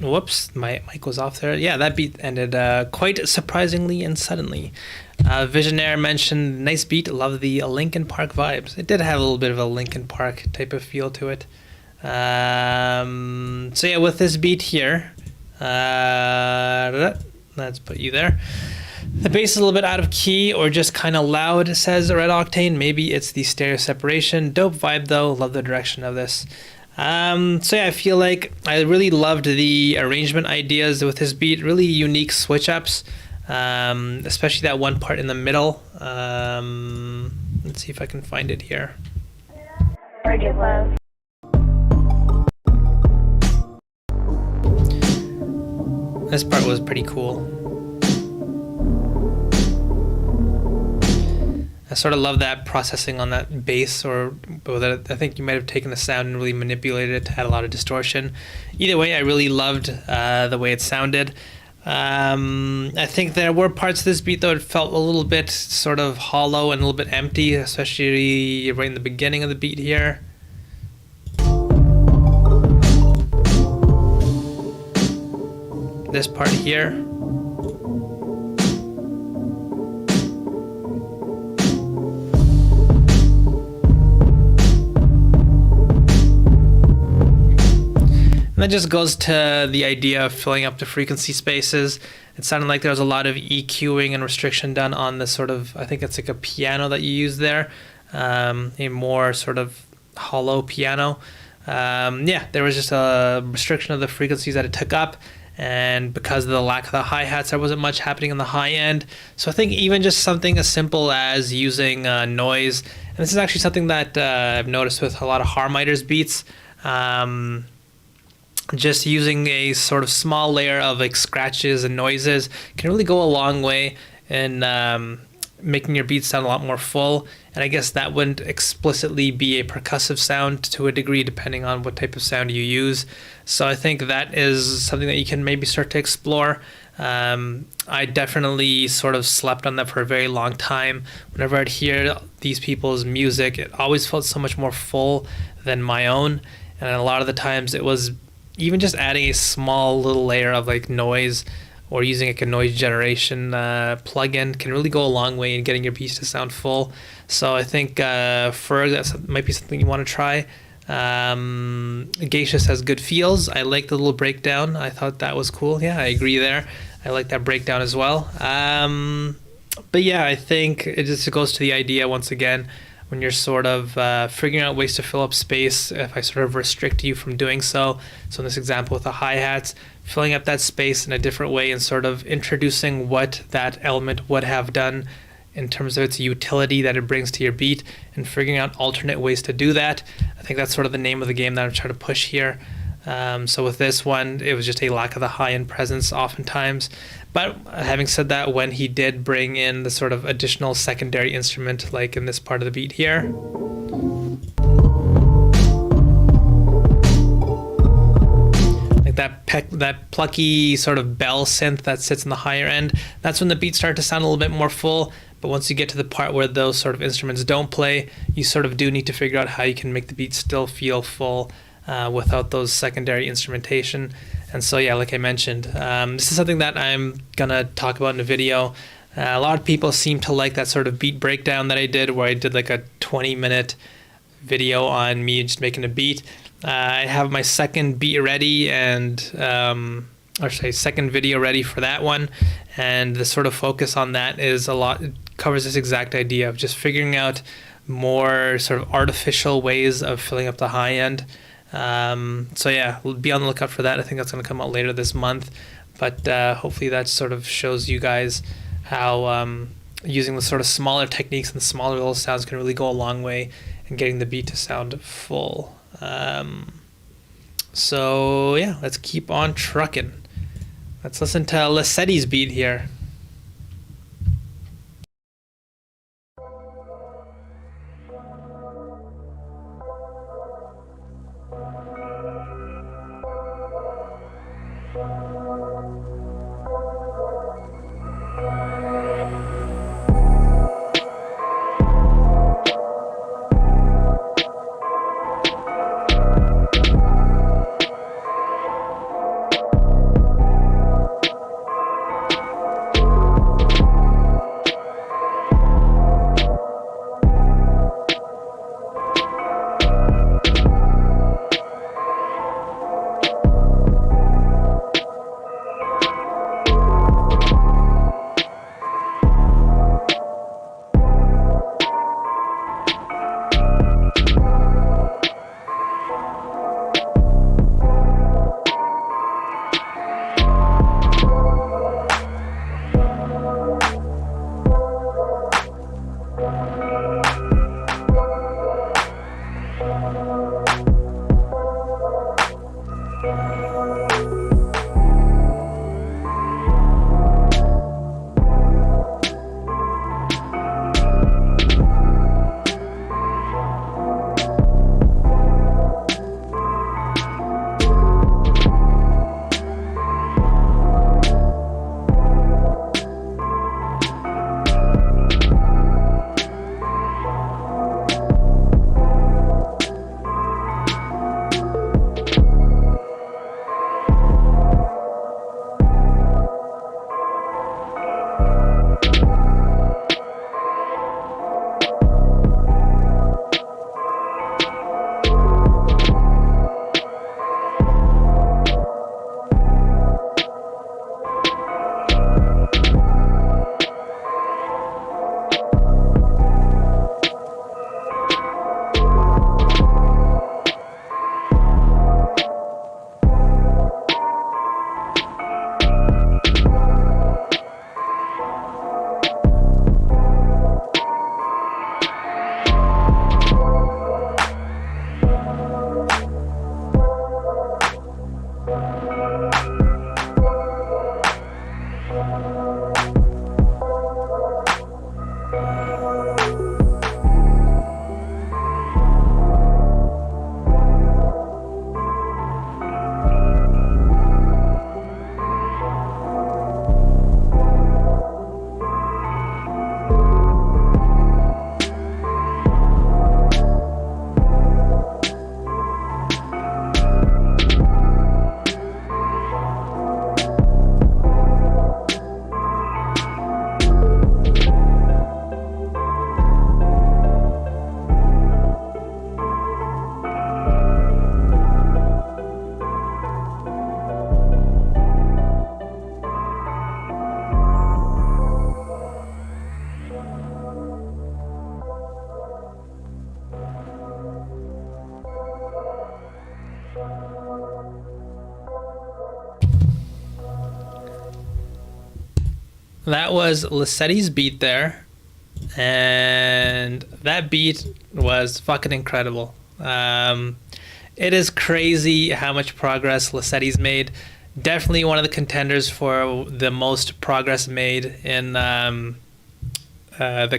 Whoops, my mic was off there. Yeah, that beat ended quite surprisingly and suddenly. Visionaire mentioned, nice beat, love the Linkin Park vibes. It did have a little bit of a Linkin Park type of feel to it. So yeah, with this beat here, let's put you there. The bass is a little bit out of key or just kind of loud, says Red Octane. Maybe it's the stereo separation. Dope vibe though, love the direction of this. So yeah, I feel like I really loved the arrangement ideas with this beat. Really unique switch ups, especially that one part in the middle. Let's see if I can find it here. Forget love. This part was pretty cool. I sort of love that processing on that bass, or that I think you might have taken the sound and really manipulated it to add a lot of distortion. Either way, I really loved the way it sounded. I think there were parts of this beat though it felt a little bit sort of hollow and a little bit empty, especially right in the beginning of the beat here. This part here. And that just goes to the idea of filling up the frequency spaces. It sounded like there was a lot of EQing and restriction done on the sort of, I think it's like a piano that you use there, a more sort of hollow piano. Yeah, there was just a restriction of the frequencies that it took up. And because of the lack of the hi-hats, there wasn't much happening in the high end. So I think even just something as simple as using noise, and this is actually something that I've noticed with a lot of Harmiter's beats, just using a sort of small layer of like scratches and noises can really go a long way in making your beats sound a lot more full. And I guess that wouldn't explicitly be a percussive sound to a degree, depending on what type of sound you use. So I think that is something that you can maybe start to explore. I definitely sort of slept on that for a very long time. Whenever I'd hear these people's music, it always felt so much more full than my own. And a lot of the times it was even just adding a small little layer of like noise or using like a noise generation plugin can really go a long way in getting your piece to sound full. So I think Ferg, that might be something you want to try. Geishas has good feels. I like the little breakdown. I thought that was cool. Yeah, I agree there. I like that breakdown as well. But yeah, I think it just goes to the idea once again, when you're sort of figuring out ways to fill up space, if I sort of restrict you from doing so. So in this example with the hi-hats, filling up that space in a different way and sort of introducing what that element would have done in terms of its utility that it brings to your beat, and figuring out alternate ways to do that. I think that's sort of the name of the game that I'm trying to push here. So with this one, it was just a lack of the high-end presence oftentimes. But having said that, when he did bring in the sort of additional secondary instrument, like in this part of the beat here, like that plucky sort of bell synth that sits in the higher end, that's when the beats start to sound a little bit more full. But once you get to the part where those sort of instruments don't play, you sort of do need to figure out how you can make the beat still feel full without those secondary instrumentation. And so yeah, like I mentioned, this is something that I'm gonna talk about in a video. A lot of people seem to like that sort of beat breakdown that I did, where I did like a 20-minute video on me just making a beat. I have my second beat ready, and second video ready for that one, and the sort of focus on that is it covers this exact idea of just figuring out more sort of artificial ways of filling up the high end. So yeah, be on the lookout for that. I think that's going to come out later this month, but hopefully that sort of shows you guys how using the sort of smaller techniques and smaller little sounds can really go a long way in getting the beat to sound full. So yeah, let's keep on trucking. Let's listen to Lassetti's beat here. that was Lissetti's beat there, and that beat was fucking incredible. It is crazy how much progress Lissetti's made. Definitely one of the contenders for the most progress made in the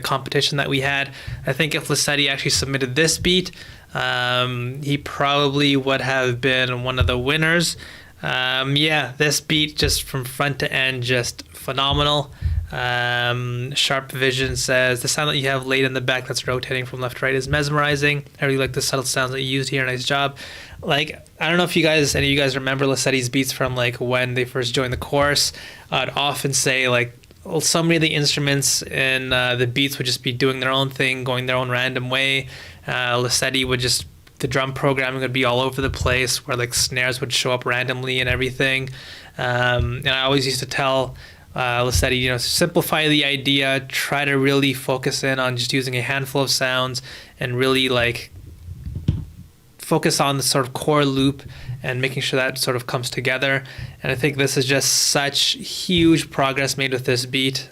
competition that we had. I think if Lissetti actually submitted this beat, he probably would have been one of the winners. Yeah, this beat just from front to end, just phenomenal. Sharp Vision says the sound that you have laid in the back that's rotating from left to right is mesmerizing. I really like the subtle sounds that you used here. Nice job. Like, I don't know if any of you guys remember Lissetti's beats from like when they first joined the course. I'd often say like so many of the instruments in the beats would just be doing their own thing, going their own random way. Lissetti would just, the drum programming would be all over the place, where like snares would show up randomly and everything. And I always used to tell Lissetti, you know, simplify the idea, try to really focus in on just using a handful of sounds and really like focus on the sort of core loop and making sure that sort of comes together. And I think this is just such huge progress made with this beat.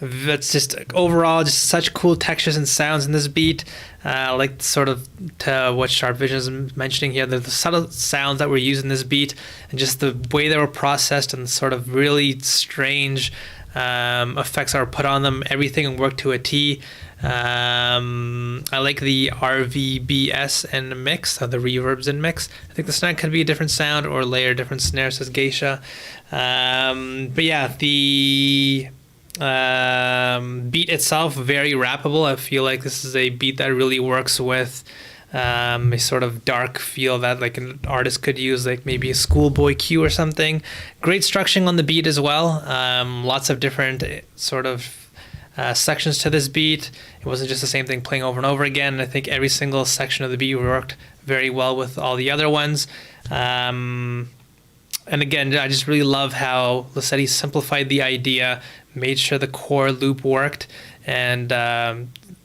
That's just overall just such cool textures and sounds in this beat. Like sort of to what Sharp Vision is mentioning here, the subtle sounds that were used in this beat and just the way they were processed and sort of really strange effects that were put on them. Everything worked to a T. I like the RVBS and mix, the reverbs and mix. I think the snare could be a different sound or layer different snare, says Geisha. But yeah, the beat itself, very rappable. I feel like this is a beat that really works with a sort of dark feel that like an artist could use, like maybe a schoolboy cue or something. Great structuring on the beat as well. Lots of different sort of sections to this beat. It wasn't just the same thing playing over and over again. I think every single section of the beat worked very well with all the other ones. And again, I just really love how Lissetti simplified the idea, made sure the core loop worked, and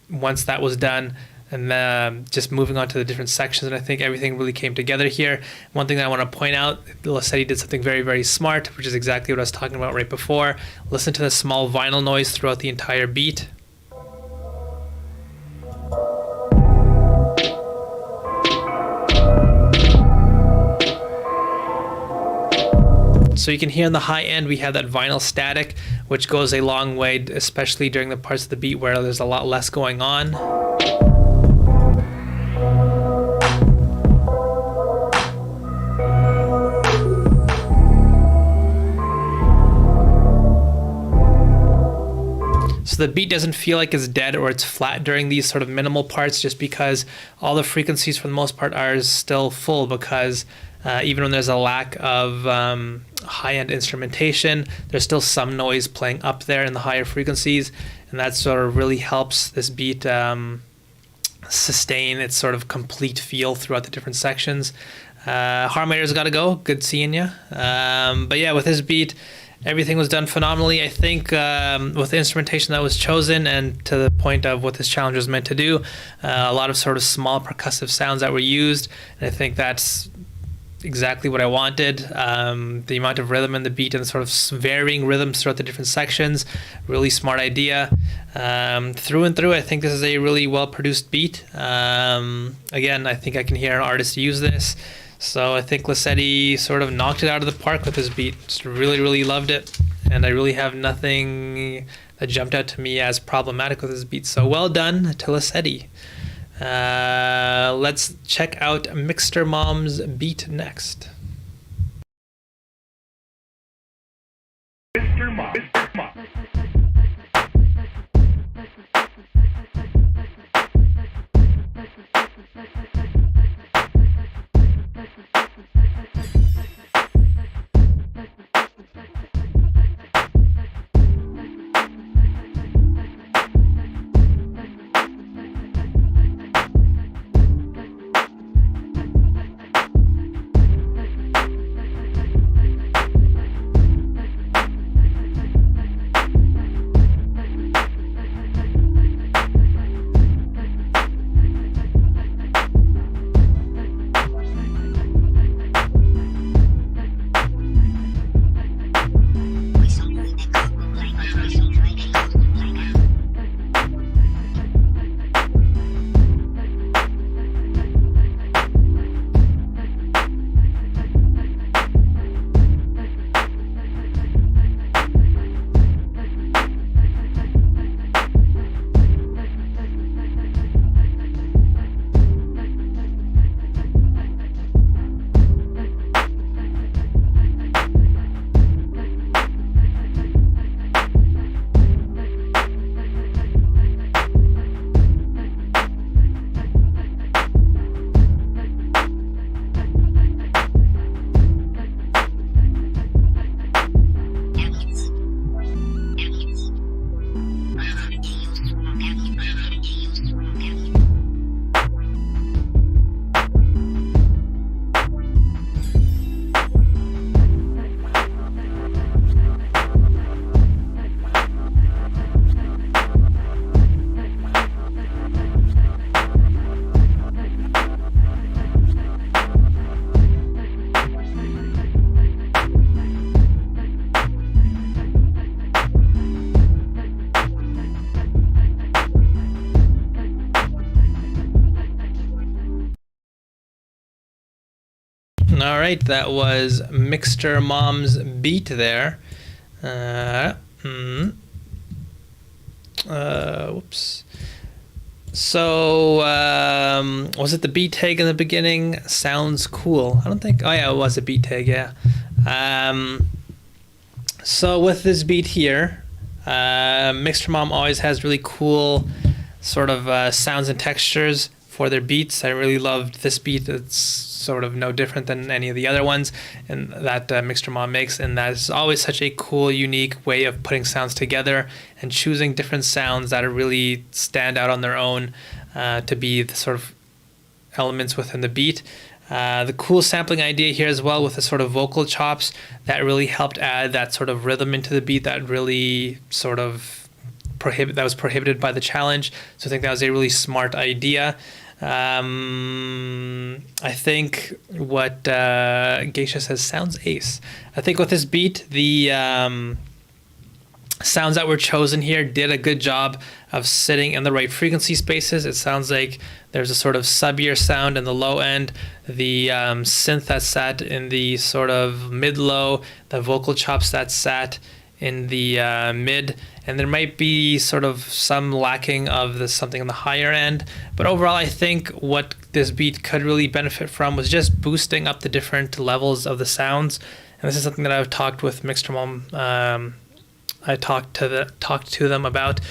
once that was done, and just moving on to the different sections, and I think everything really came together here. One thing that I want to point out, Lissetti did something very, very smart, which is exactly what I was talking about right before. Listen to the small vinyl noise throughout the entire beat. So you can hear in the high end we have that vinyl static, which goes a long way, especially during the parts of the beat where there's a lot less going on. So the beat doesn't feel like it's dead or it's flat during these sort of minimal parts, just because all the frequencies for the most part are still full, because even when there's a lack of high-end instrumentation, there's still some noise playing up there in the higher frequencies, and that sort of really helps this beat sustain its sort of complete feel throughout the different sections. Harmonator's got to go. Good seeing you. But yeah, with this beat, everything was done phenomenally. I think with the instrumentation that was chosen and to the point of what this challenge was meant to do, a lot of sort of small percussive sounds that were used, and I think that's exactly what I wanted. The amount of rhythm in the beat and sort of varying rhythms throughout the different sections, really smart idea. Through and through, I think this is a really well-produced beat. Again, I think I can hear an artist use this. So I think Lissetti sort of knocked it out of the park with this beat. Just really, really loved it. And I really have nothing that jumped out to me as problematic with this beat. So well done to Lissetti. Let's check out Mixter Mom's beat next. Mr. Mom. All right, that was Mixture Mom's beat there. Whoops. So, was it the beat tag in the beginning? Sounds cool. I don't think. Oh yeah, it was a beat tag. Yeah. So with this beat here, Mixture Mom always has really cool sort of sounds and textures for their beats. I really loved this beat. It's sort of no different than any of the other ones and that Mixture Mom makes, and that's always such a cool, unique way of putting sounds together and choosing different sounds that really stand out on their own to be the sort of elements within the beat. The cool sampling idea here as well with the sort of vocal chops that really helped add that sort of rhythm into the beat that really sort of was prohibited by the challenge. So I think that was a really smart idea. I think what Geisha says sounds ace. I think with this beat, the sounds that were chosen here did a good job of sitting in the right frequency spaces. It sounds like there's a sort of sub-ear sound in the low end, the synth that sat in the sort of mid-low, the vocal chops that sat in the mid, and there might be sort of some lacking of something in the higher end. But overall, I think what this beat could really benefit from was just boosting up the different levels of the sounds. And this is something that I've talked with Mixture Mom. I talked to them about.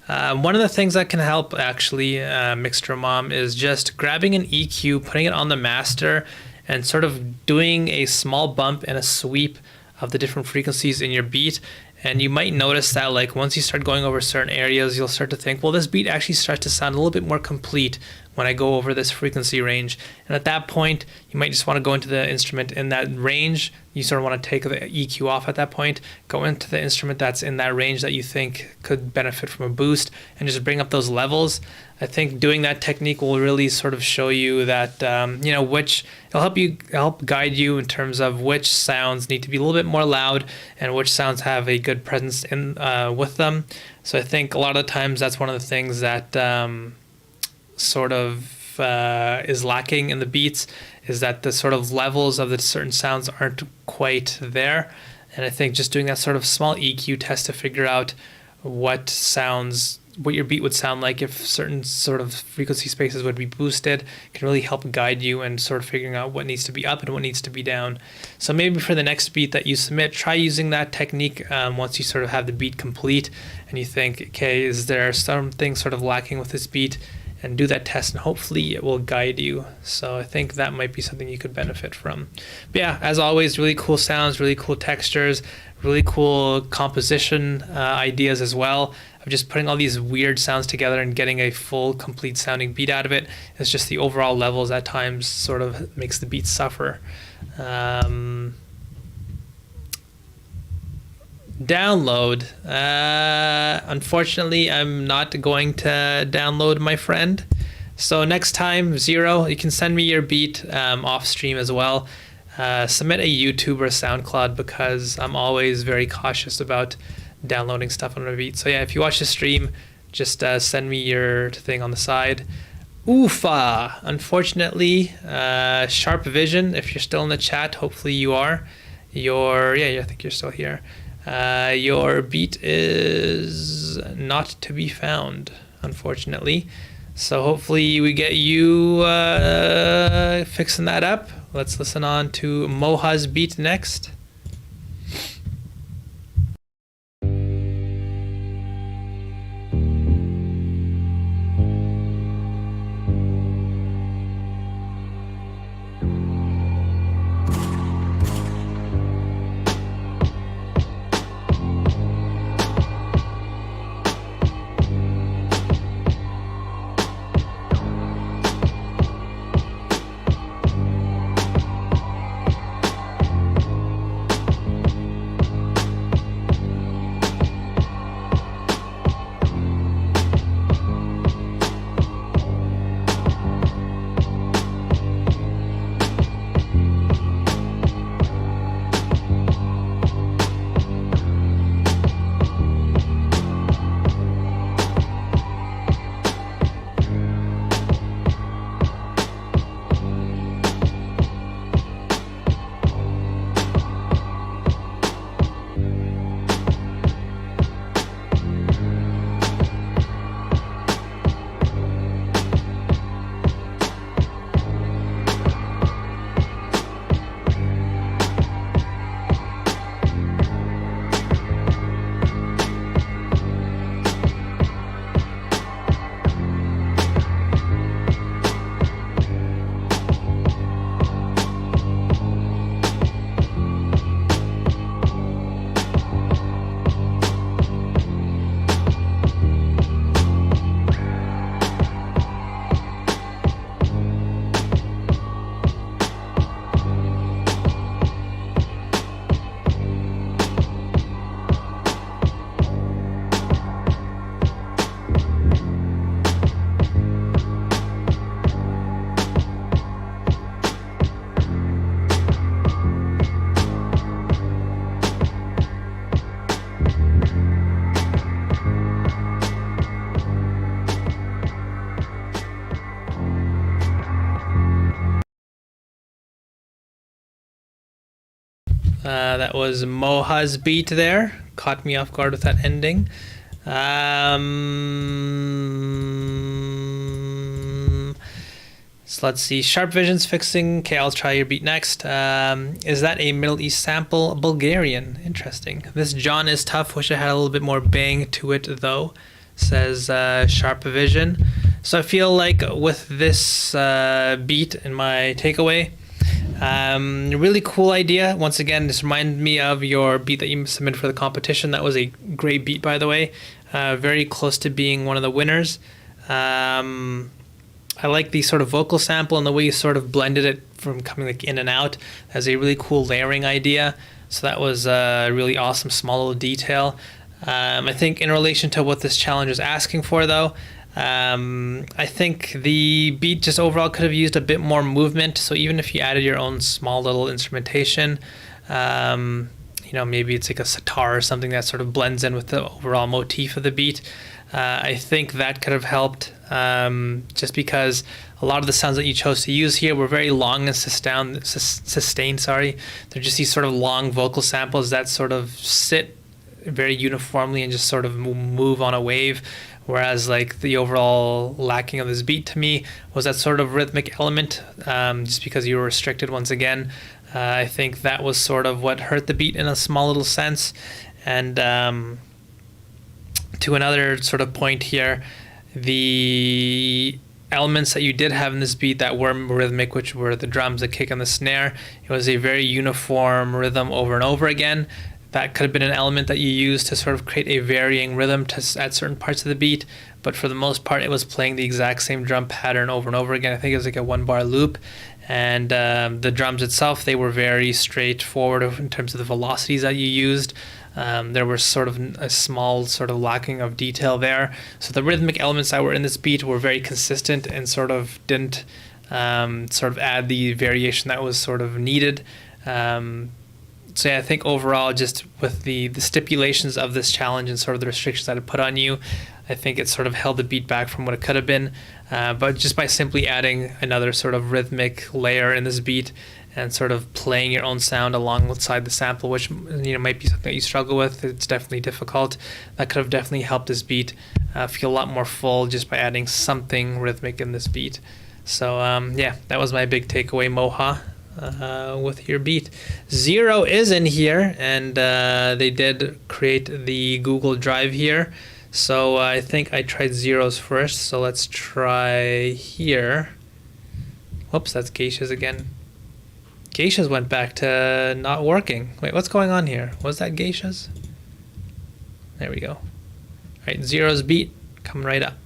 One of the things that can help actually Mixture Mom is just grabbing an EQ, putting it on the master, and sort of doing a small bump and a sweep of the different frequencies in your beat. And you might notice that like once you start going over certain areas, you'll start to think, well, this beat actually starts to sound a little bit more complete when I go over this frequency range. And at that point, you might just want to go into the instrument in that range. You sort of want to take the EQ off at that point, go into the instrument that's in that range that you think could benefit from a boost, and just bring up those levels. I think doing that technique will really sort of show you that, it'll help guide you in terms of which sounds need to be a little bit more loud and which sounds have a good presence in with them. So I think a lot of the times that's one of the things that sort of is lacking in the beats, is that the sort of levels of the certain sounds aren't quite there. And I think just doing that sort of small EQ test to figure out what your beat would sound like if certain sort of frequency spaces would be boosted can really help guide you and sort of figuring out what needs to be up and what needs to be down. So maybe for the next beat that you submit, try using that technique once you sort of have the beat complete and you think, okay, is there something sort of lacking with this beat? And do that test, and hopefully it will guide you. So I think that might be something you could benefit from. But yeah, as always, really cool sounds, really cool textures, really cool composition ideas as well, of just putting all these weird sounds together and getting a full, complete sounding beat out of it. It's just the overall levels at times sort of makes the beat suffer. Download. Unfortunately, I'm not going to download, my friend. So next time, Zero, you can send me your beat off stream as well. Submit a YouTube or a SoundCloud, because I'm always very cautious about downloading stuff on a beat. So yeah, if you watch the stream, just send me your thing on the side. Oofa! Unfortunately, Sharp Vision, if you're still in the chat, hopefully you are. I think you're still here. Your beat is not to be found, unfortunately. So hopefully we get you fixing that up. Let's listen on to Moha's beat next. That was Moha's beat there. Caught me off guard with that ending. So let's see. Sharp Vision's fixing. Okay, I'll try your beat next. Is that a Middle East sample? Bulgarian. Interesting. This John is tough. Wish I had a little bit more bang to it though. Says Sharp Vision. So I feel like with this beat in my takeaway, really cool idea. Once again, this reminded me of your beat that you submitted for the competition. That was a great beat, by the way. Very close to being one of the winners. I like the sort of vocal sample and the way you sort of blended it from coming like in and out. As a really cool layering idea. So that was a really awesome small little detail. I think in relation to what this challenge is asking for though, I think the beat just overall could have used a bit more movement. So even if you added your own small little instrumentation, maybe it's like a sitar or something that sort of blends in with the overall motif of the beat. I think that could have helped, just because a lot of the sounds that you chose to use here were very long and sustained. They're just these sort of long vocal samples that sort of sit very uniformly and just sort of move on a wave. Whereas like the overall lacking of this beat to me was that sort of rhythmic element, just because you were restricted once again. I think that was sort of what hurt the beat in a small little sense. And to another sort of point here, the elements that you did have in this beat that were rhythmic, which were the drums, the kick, and the snare, it was a very uniform rhythm over and over again. That could have been an element that you used to sort of create a varying rhythm at certain parts of the beat, but for the most part, it was playing the exact same drum pattern over and over again. I think it was like a 1-bar loop, and the drums itself, they were very straightforward in terms of the velocities that you used. There was sort of a small sort of lacking of detail there. So the rhythmic elements that were in this beat were very consistent and sort of didn't sort of add the variation that was sort of needed. So yeah, I think overall, just with the stipulations of this challenge and sort of the restrictions that it put on you, I think it sort of held the beat back from what it could have been. But just by simply adding another sort of rhythmic layer in this beat and sort of playing your own sound alongside the sample, which might be something that you struggle with. It's definitely difficult. That could have definitely helped this beat feel a lot more full just by adding something rhythmic in this beat. So yeah, that was my big takeaway, Moha. With your beat. Zero is in here, and they did create the Google Drive here. So I think I tried Zero's first. So let's try here. Whoops, that's Geisha's again. Geisha's went back to not working. Wait, what's going on here? Was that Geisha's? There we go. All right, Zero's beat coming right up.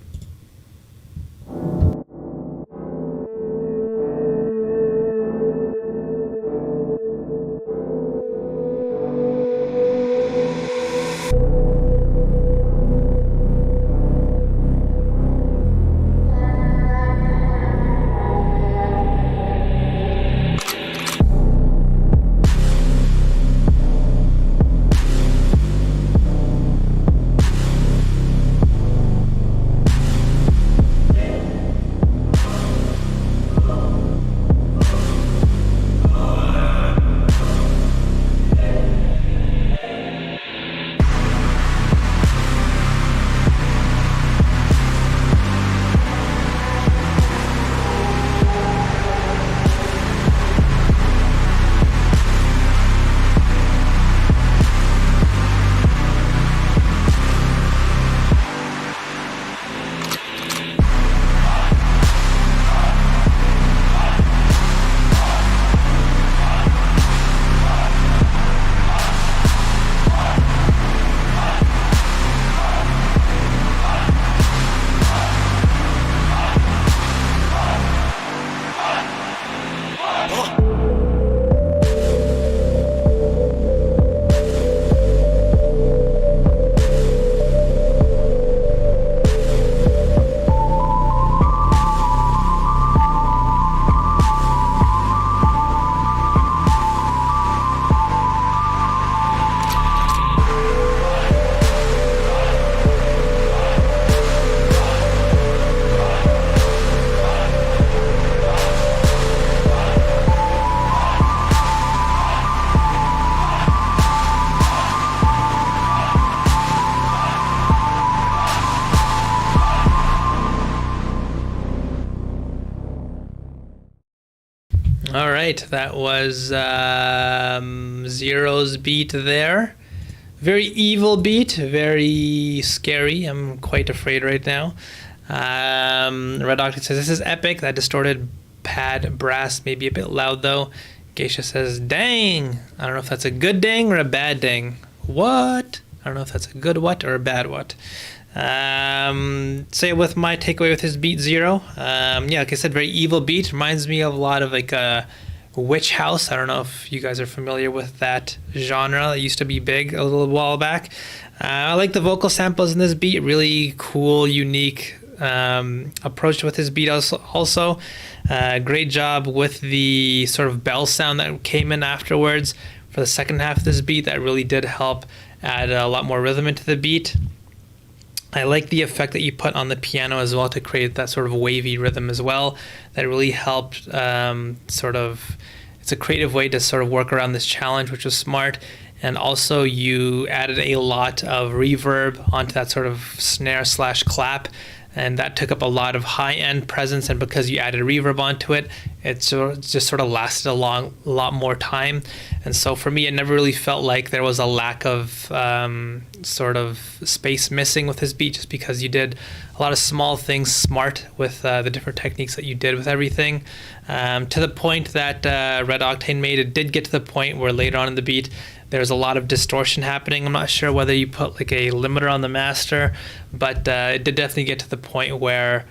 All right, that was Zero's beat there. Very evil beat, very scary. I'm quite afraid right now. Red Octane says, this is epic. That distorted pad brass may be a bit loud though. Geisha says, dang. I don't know if that's a good dang or a bad dang. What? I don't know if that's a good what or a bad what. Say with my takeaway with his beat Zero. Yeah, like I said, very evil beat. Reminds me of a lot of like a Witch House. I don't know if you guys are familiar with that genre. It used to be big a little while back. I like the vocal samples in this beat. Really cool, unique approach with his beat also. Great job with the sort of bell sound that came in afterwards for the second half of this beat. That really did help add a lot more rhythm into the beat. I like the effect that you put on the piano as well to create that sort of wavy rhythm as well. That really helped it's a creative way to sort of work around this challenge, which was smart. And also you added a lot of reverb onto that sort of snare / clap. And that took up a lot of high-end presence, and because you added reverb onto it, it just sort of lasted a lot more time. And so for me, it never really felt like there was a lack of sort of space missing with this beat, just because you did a lot of small things smart with the different techniques that you did with everything. To the point that Red Octane made, it did get to the point where later on in the beat, there's a lot of distortion happening. I'm not sure whether you put like a limiter on the master, but it did definitely get to the point where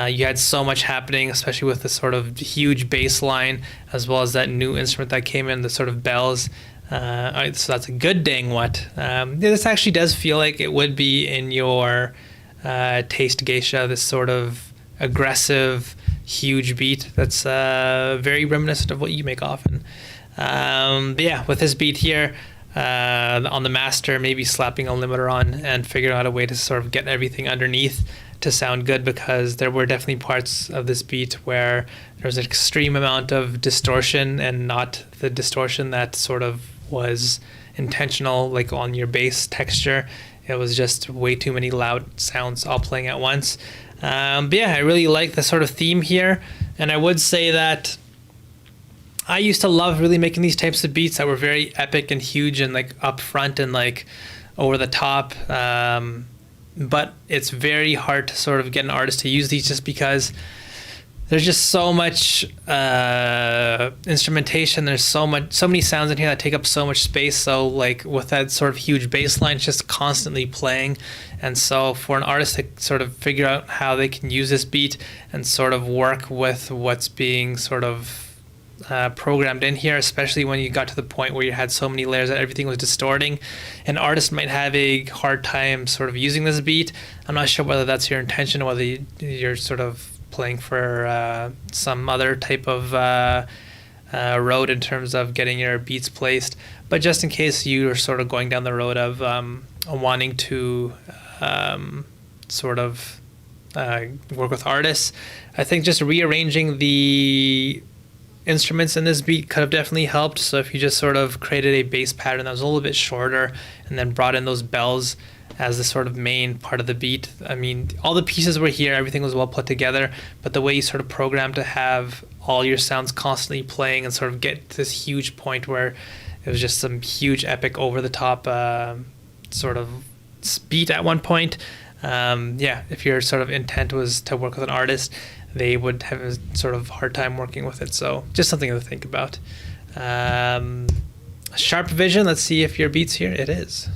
you had so much happening, especially with the sort of huge bass line, as well as that new instrument that came in, the sort of bells. So that's a good dang what. This actually does feel like it would be in your taste, Geisha, this sort of aggressive, huge beat that's very reminiscent of what you make often. But yeah, with this beat here on the master, maybe slapping a limiter on and figuring out a way to sort of get everything underneath to sound good, because there were definitely parts of this beat where there was an extreme amount of distortion, and not the distortion that sort of was intentional, like on your bass texture. It was just way too many loud sounds all playing at once. But yeah, I really like the sort of theme here, and I would say that I used to love really making these types of beats that were very epic and huge and like up front and like over the top. But it's very hard to sort of get an artist to use these, just because there's just so much instrumentation. There's so many sounds in here that take up so much space. So like with that sort of huge bass line, it's just constantly playing. And so for an artist to sort of figure out how they can use this beat and sort of work with what's being sort of programmed in here, especially when you got to the point where you had so many layers that everything was distorting, an artist might have a hard time sort of using this beat. I'm not sure whether that's your intention or whether you're sort of playing for some other type of road in terms of getting your beats placed. But just in case you're sort of going down the road of wanting to sort of work with artists, I think just rearranging the instruments in this beat could have definitely helped. So if you just sort of created a bass pattern that was a little bit shorter and then brought in those bells as the sort of main part of the beat. I mean, all the pieces were here, everything was well put together, but the way you sort of programmed to have all your sounds constantly playing and sort of get to this huge point where it was just some huge epic over the top sort of beat at one point. Yeah, if your sort of intent was to work with an artist, they would have a sort of hard time working with it. So just something to think about. Sharp Vision, let's see if your beat's here. It is.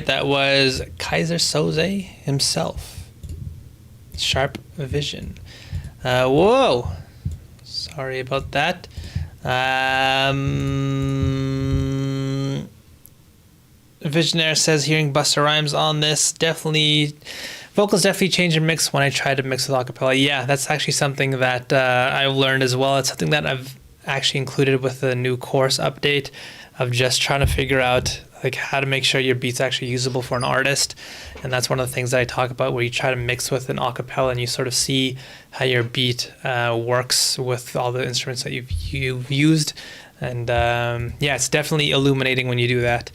right, that was Kaiser Soze himself. Sharp Vision. Whoa! Sorry about that. Visionaire says hearing Busta Rhymes on this definitely, vocals definitely change your mix when I try to mix with acapella. Yeah, that's actually something that I've learned as well. It's something that I've actually included with the new course update of just trying to figure out like how to make sure your beat's actually usable for an artist. And that's one of the things that I talk about, where you try to mix with an acapella and you sort of see how your beat works with all the instruments that you've used. And yeah, it's definitely illuminating when you do that.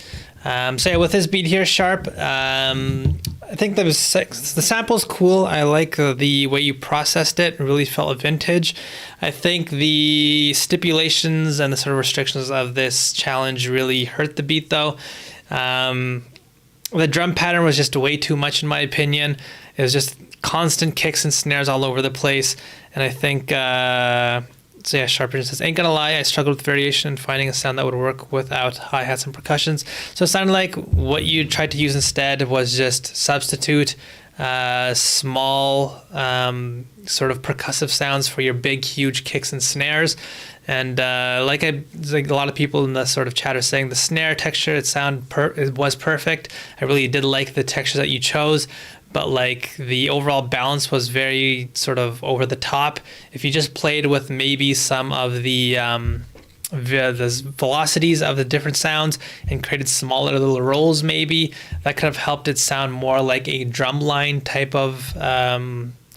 So yeah, with this beat here, Sharp, I think the sample's cool. I like the way you processed it. It really felt vintage. I think the stipulations and the sort of restrictions of this challenge really hurt the beat, though. The drum pattern was just way too much, in my opinion. It was just constant kicks and snares all over the place. And I think... So yeah, Sharp Vision says, ain't gonna lie, I struggled with variation and finding a sound that would work without hi-hats and percussions. So it sounded like what you tried to use instead was just substitute small sort of percussive sounds for your big, huge kicks and snares. And like a lot of people in the sort of chat are saying, the snare texture, it was perfect. I really did like the texture that you chose. But like the overall balance was very sort of over the top. If you just played with maybe some of the velocities of the different sounds and created smaller little rolls, maybe that could have helped it sound more like a drumline type of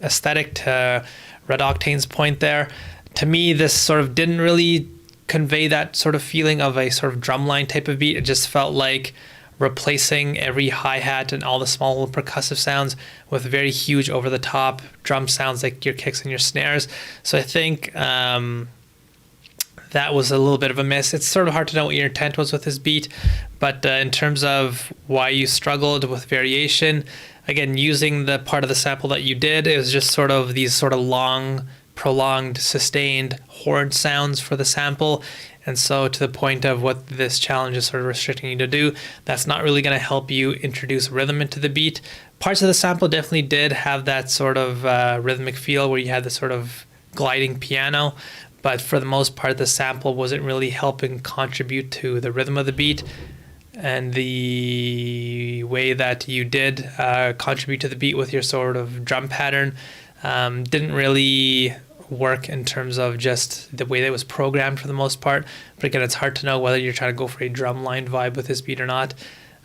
aesthetic, to Red Octane's point there. To me, this sort of didn't really convey that sort of feeling of a sort of drumline type of beat. It just felt like replacing every hi-hat and all the small little percussive sounds with very huge over-the-top drum sounds like your kicks and your snares. So I think that was a little bit of a miss. It's sort of hard to know what your intent was with this beat, but in terms of why you struggled with variation, again, using the part of the sample that you did, it was just sort of these sort of long, prolonged, sustained horn sounds for the sample. And so to the point of what this challenge is sort of restricting you to do, that's not really going to help you introduce rhythm into the beat. Parts of the sample definitely did have that sort of rhythmic feel where you had the sort of gliding piano, but for the most part, the sample wasn't really helping contribute to the rhythm of the beat. And the way that you did contribute to the beat with your sort of drum pattern didn't really work in terms of just the way that it was programmed for the most part. But again, it's hard to know whether you're trying to go for a drumline vibe with this beat or not.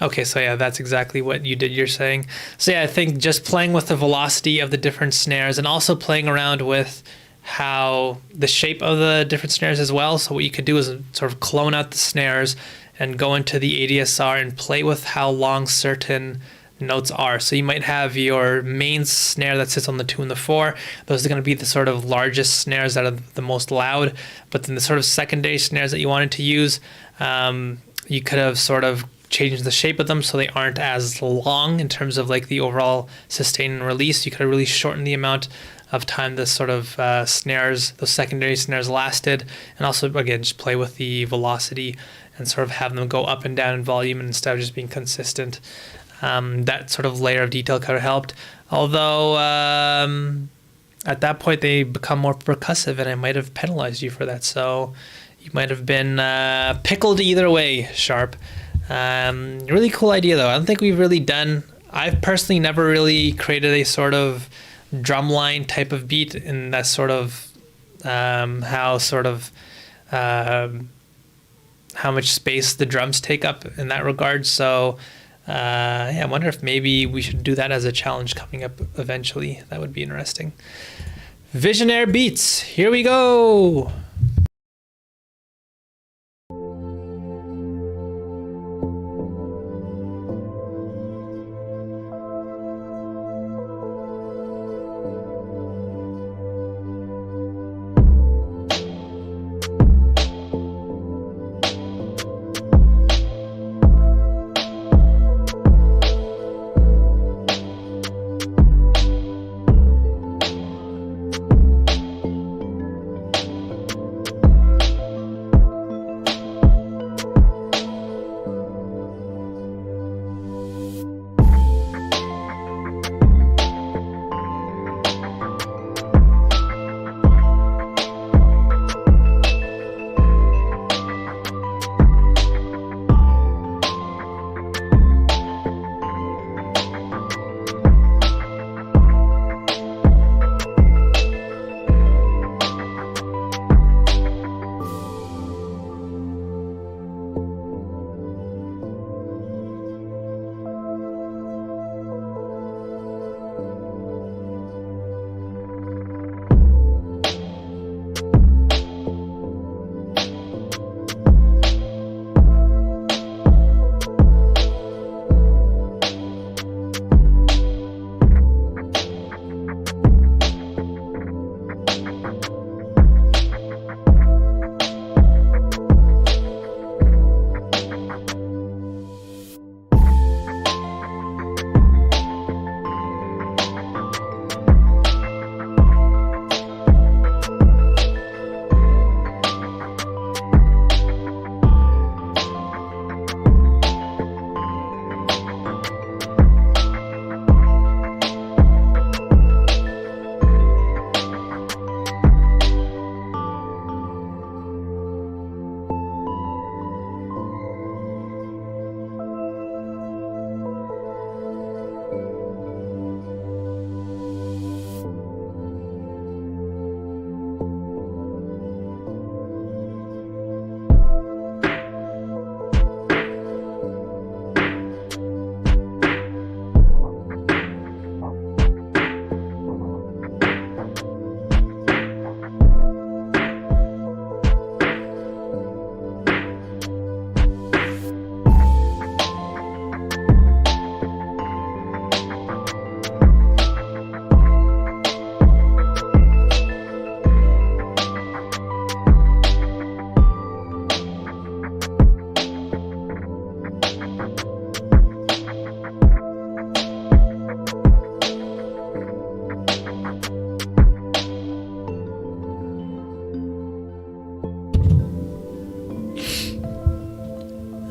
Okay, so yeah, that's exactly what you did, you're saying. So yeah, I think just playing with the velocity of the different snares and also playing around with how the shape of the different snares as well. So what you could do is sort of clone out the snares and go into the ADSR and play with how long certain notes are. So you might have your main snare that sits on the 2 and the 4. Those are going to be the sort of largest snares that are the most loud. But then the sort of secondary snares that you wanted to use, you could have sort of changed the shape of them so they aren't as long in terms of like the overall sustain and release. You could have really shortened the amount of time the sort of snares, those secondary snares lasted. And also, again, just play with the velocity and sort of have them go up and down in volume instead of just being consistent. That sort of layer of detail could have helped. Although at that point they become more percussive and I might have penalized you for that. So you might have been pickled either way, Sharp. Really cool idea though. I don't think we've really done, I've personally never really created a sort of drumline type of beat in that sort of how much space the drums take up in that regard. So yeah, I wonder if maybe we should do that as a challenge coming up eventually. That would be interesting. Visionaire Beats, here we go.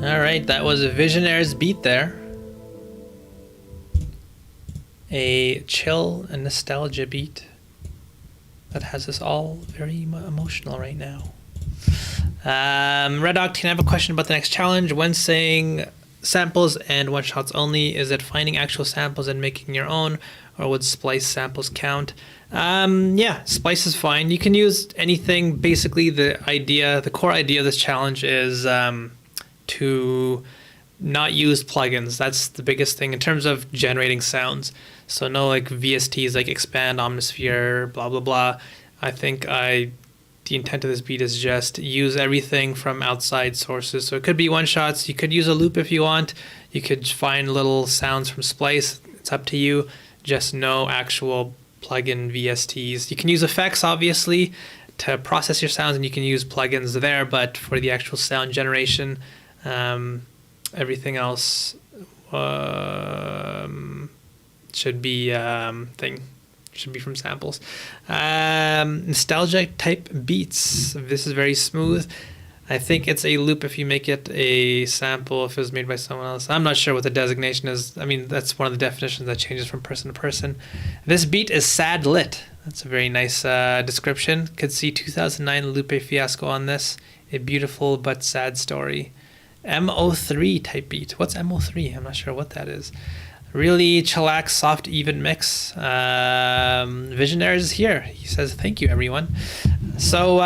All right, that was a Visionaire's beat there. A chill and nostalgia beat that has us all very emotional right now. Red Octane, I have a question about the next challenge. When saying samples and one shots only, is it finding actual samples and making your own, or would splice samples count? Yeah, splice is fine. You can use anything. Basically, the core idea of this challenge is to not use plugins. That's the biggest thing in terms of generating sounds. So no like VSTs like expand, omnisphere, blah blah blah. I think the intent of this beat is just use everything from outside sources. So it could be one shots. You could use a loop if you want. You could find little sounds from splice. It's up to you. Just no actual plugin VSTs. You can use effects obviously to process your sounds, and you can use plugins there. But for the actual sound generation, everything else should be should be from samples. Nostalgic type beats. This is very smooth. I think it's a loop if you make it a sample if it was made by someone else. I'm not sure what the designation is. I mean, that's one of the definitions that changes from person to person. This beat is sad lit. That's a very nice description. Could see 2009 Lupe Fiasco on this. A beautiful but sad story. MO3 type beat. What's MO3? I'm not sure what that is. Really chillax, soft, even mix. Visionaire is here. He says, thank you, everyone. So,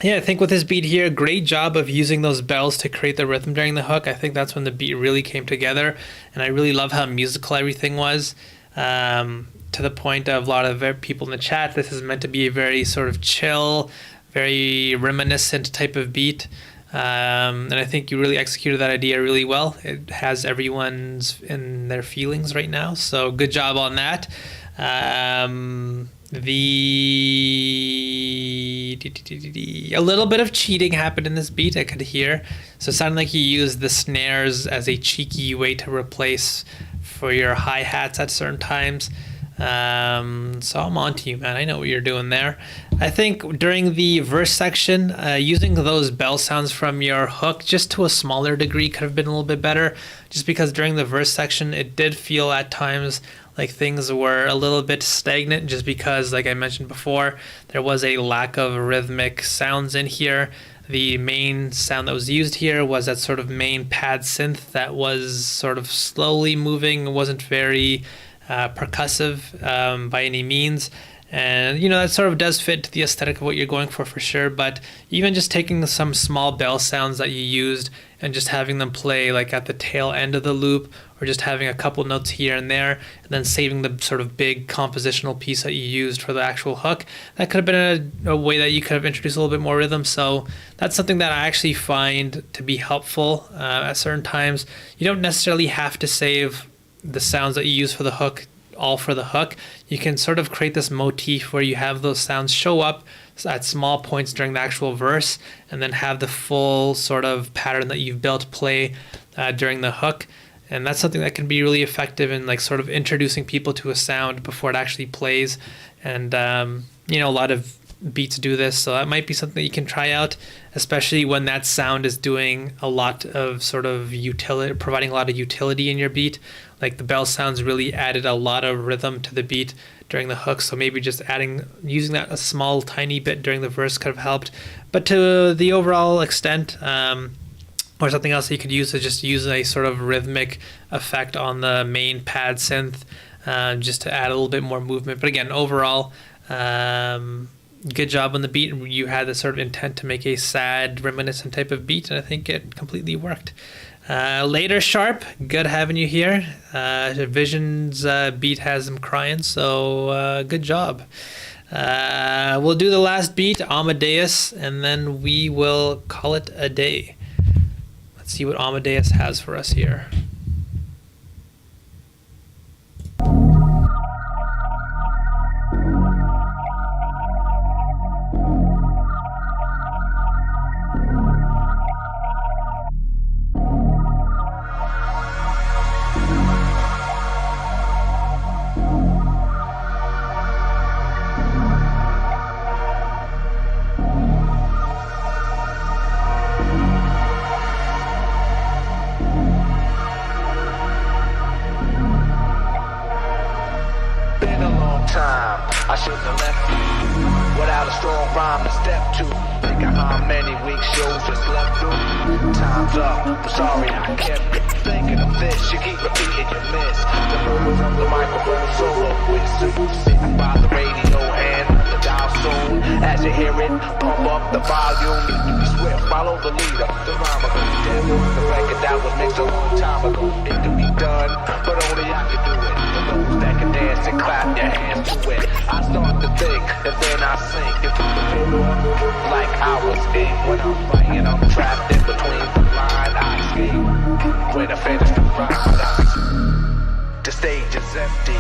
yeah, I think with this beat here, great job of using those bells to create the rhythm during the hook. I think that's when the beat really came together. And I really love how musical everything was. To the point of a lot of people in the chat, this is meant to be a very sort of chill, very reminiscent type of beat. And I think you really executed that idea really well. It has everyone's in their feelings right now. So good job on that. A little bit of cheating happened in this beat, I could hear. So it sounded like you used the snares as a cheeky way to replace for your hi-hats at certain times. So I'm on to you, man. I know what you're doing there. I think during the verse section, using those bell sounds from your hook just to a smaller degree could have been a little bit better, just because during the verse section, it did feel at times like things were a little bit stagnant, just because, like I mentioned before, there was a lack of rhythmic sounds in here. The main sound that was used here was that sort of main pad synth that was sort of slowly moving. It wasn't very percussive by any means, and you know that sort of does fit to the aesthetic of what you're going for sure. But even just taking some small bell sounds that you used and just having them play like at the tail end of the loop, or just having a couple notes here and there, and then saving the sort of big compositional piece that you used for the actual hook, that could have been a way that you could have introduced a little bit more rhythm. So that's something that I actually find to be helpful at certain times. You don't necessarily have to save the sounds that you use for the hook all for the hook. You can sort of create this motif where you have those sounds show up at small points during the actual verse, and then have the full sort of pattern that you've built play during the hook. And that's something that can be really effective in like sort of introducing people to a sound before it actually plays. And you know, a lot of beats do this, so that might be something that you can try out, especially when that sound is doing a lot of sort of utility, providing a lot of utility in your beat. Like the bell sounds really added a lot of rhythm to the beat during the hook, so maybe just using that a small tiny bit during the verse could have helped. But to the overall extent, or something else that you could use is just use a sort of rhythmic effect on the main pad synth, just to add a little bit more movement. But again, overall, good job on the beat. You had the sort of intent to make a sad, reminiscent type of beat, and I think it completely worked. Later Sharp, good having you here. Vision's beat has him crying, so good job. We'll do the last beat, Amadeus, and then we will call it a day. Let's see what Amadeus has for us here. rhyme to step two. Think of how many weeks shows just left through. Time's up, I'm sorry I kept thinking of this. You keep repeating your miss. The movement from the microphone solo with suits. Sitting by the radio and the dial soon. As you hear it, pump up the volume. Need to be swift, follow the leader. The rhyme of the death. The record that was mixed a long time ago. It can be done, but only I can do it. For those that can dance and clap your hands to it. I start to think, and then I sink into the middle. Like I was in when I'm writing, I'm trapped in between the line. I escape when I finish the rhyme. The stage is empty.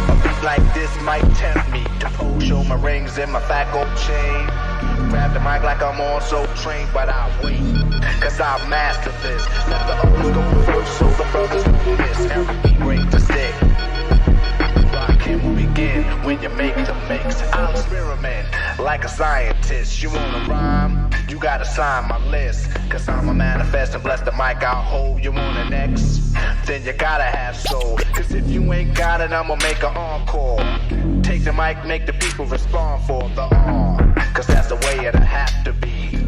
A beat like this might tempt me to pose, show my rings and my fat gold chain. Grab the mic like I'm on so trained, but I wait, cause I master this. Let the others go first so the brothers do this. Every beat break to stick. Rockin' will begin when you make the mix. I'll experiment like a scientist. You wanna rhyme? You gotta sign my list. Cause I'm a manifest and bless the mic I'll hold. You want an X? Then you gotta have soul. Cause if you ain't got it, I'ma make an encore. Take the mic, make the people respond for the cause that's the way it'll have to be.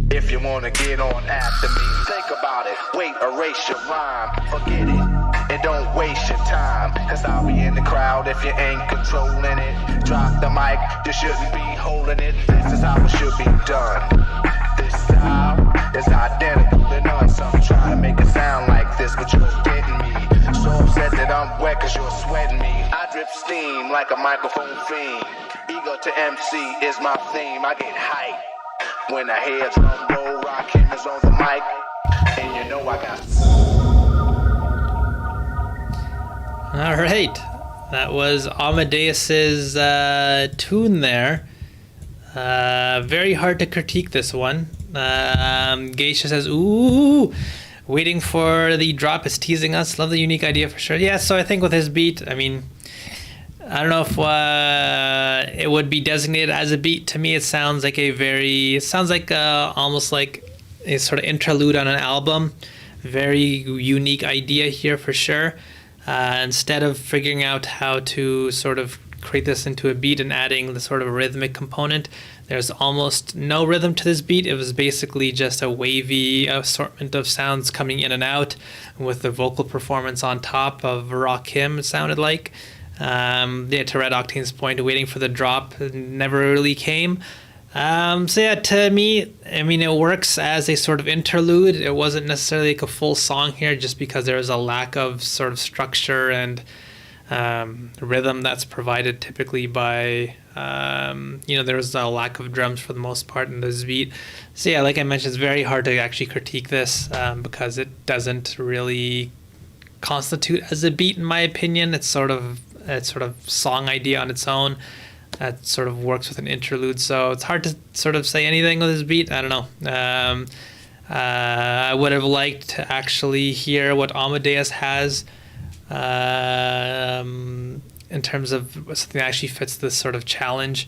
If you wanna get on after me, think about it. Wait, erase your rhyme. Forget it. And don't waste your time. Cause I'll be in the crowd if you ain't controlling it. Drop the mic, you shouldn't be holding it. This is how it should be done. This style is identical to none. Some try to make it sound like this, but you're getting me. So upset that I'm wet cause you're sweating me. I drip steam like a microphone fiend. Ego to MC is my theme. I get hype when I hear drum roll. Rakim is on the mic, and you know I got. All right, that was Amadeus's tune there. Very hard to critique this one. Geisha says, "Ooh, waiting for the drop is teasing us. Love the unique idea for sure." Yeah, so I think with his beat, I mean, I don't know if it would be designated as a beat. To me, it sounds like almost like a sort of interlude on an album. Very unique idea here for sure. Instead of figuring out how to sort of create this into a beat and adding the sort of rhythmic component, there's almost no rhythm to this beat. It was basically just a wavy assortment of sounds coming in and out with the vocal performance on top of Rakim, it sounded like. To Red Octane's point, waiting for the drop never really came. So yeah, to me, I mean, it works as a sort of interlude. It wasn't necessarily like a full song here just because there was a lack of sort of structure and rhythm that's provided typically by, there was a lack of drums for the most part in this beat. So yeah, like I mentioned, it's very hard to actually critique this because it doesn't really constitute as a beat in my opinion. It's sort of song idea on its own that sort of works with an interlude, so it's hard to sort of say anything with this beat. I don't know. I would have liked to actually hear what Amadeus has in terms of something that actually fits this sort of challenge.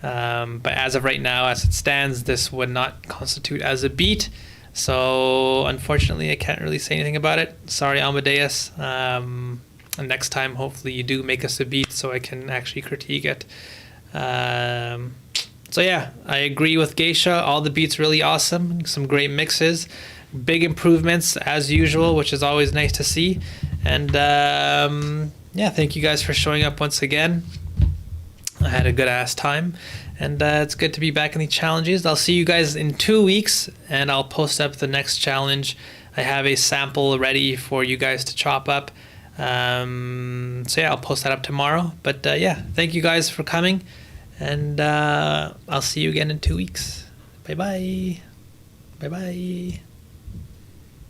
But as of right now, as it stands, this would not constitute as a beat. So unfortunately, I can't really say anything about it. Sorry, Amadeus. And next time, hopefully you do make us a beat so I can actually critique it. So yeah, I agree with Geisha. All the beats really awesome. Some great mixes. Big improvements as usual, which is always nice to see. And thank you guys for showing up once again. I had a good ass time. And it's good to be back in the challenges. I'll see you guys in 2 weeks, and I'll post up the next challenge. I have a sample ready for you guys to chop up. I'll post that up tomorrow. But thank you guys for coming, and I'll see you again in 2 weeks. Bye-bye. Bye-bye.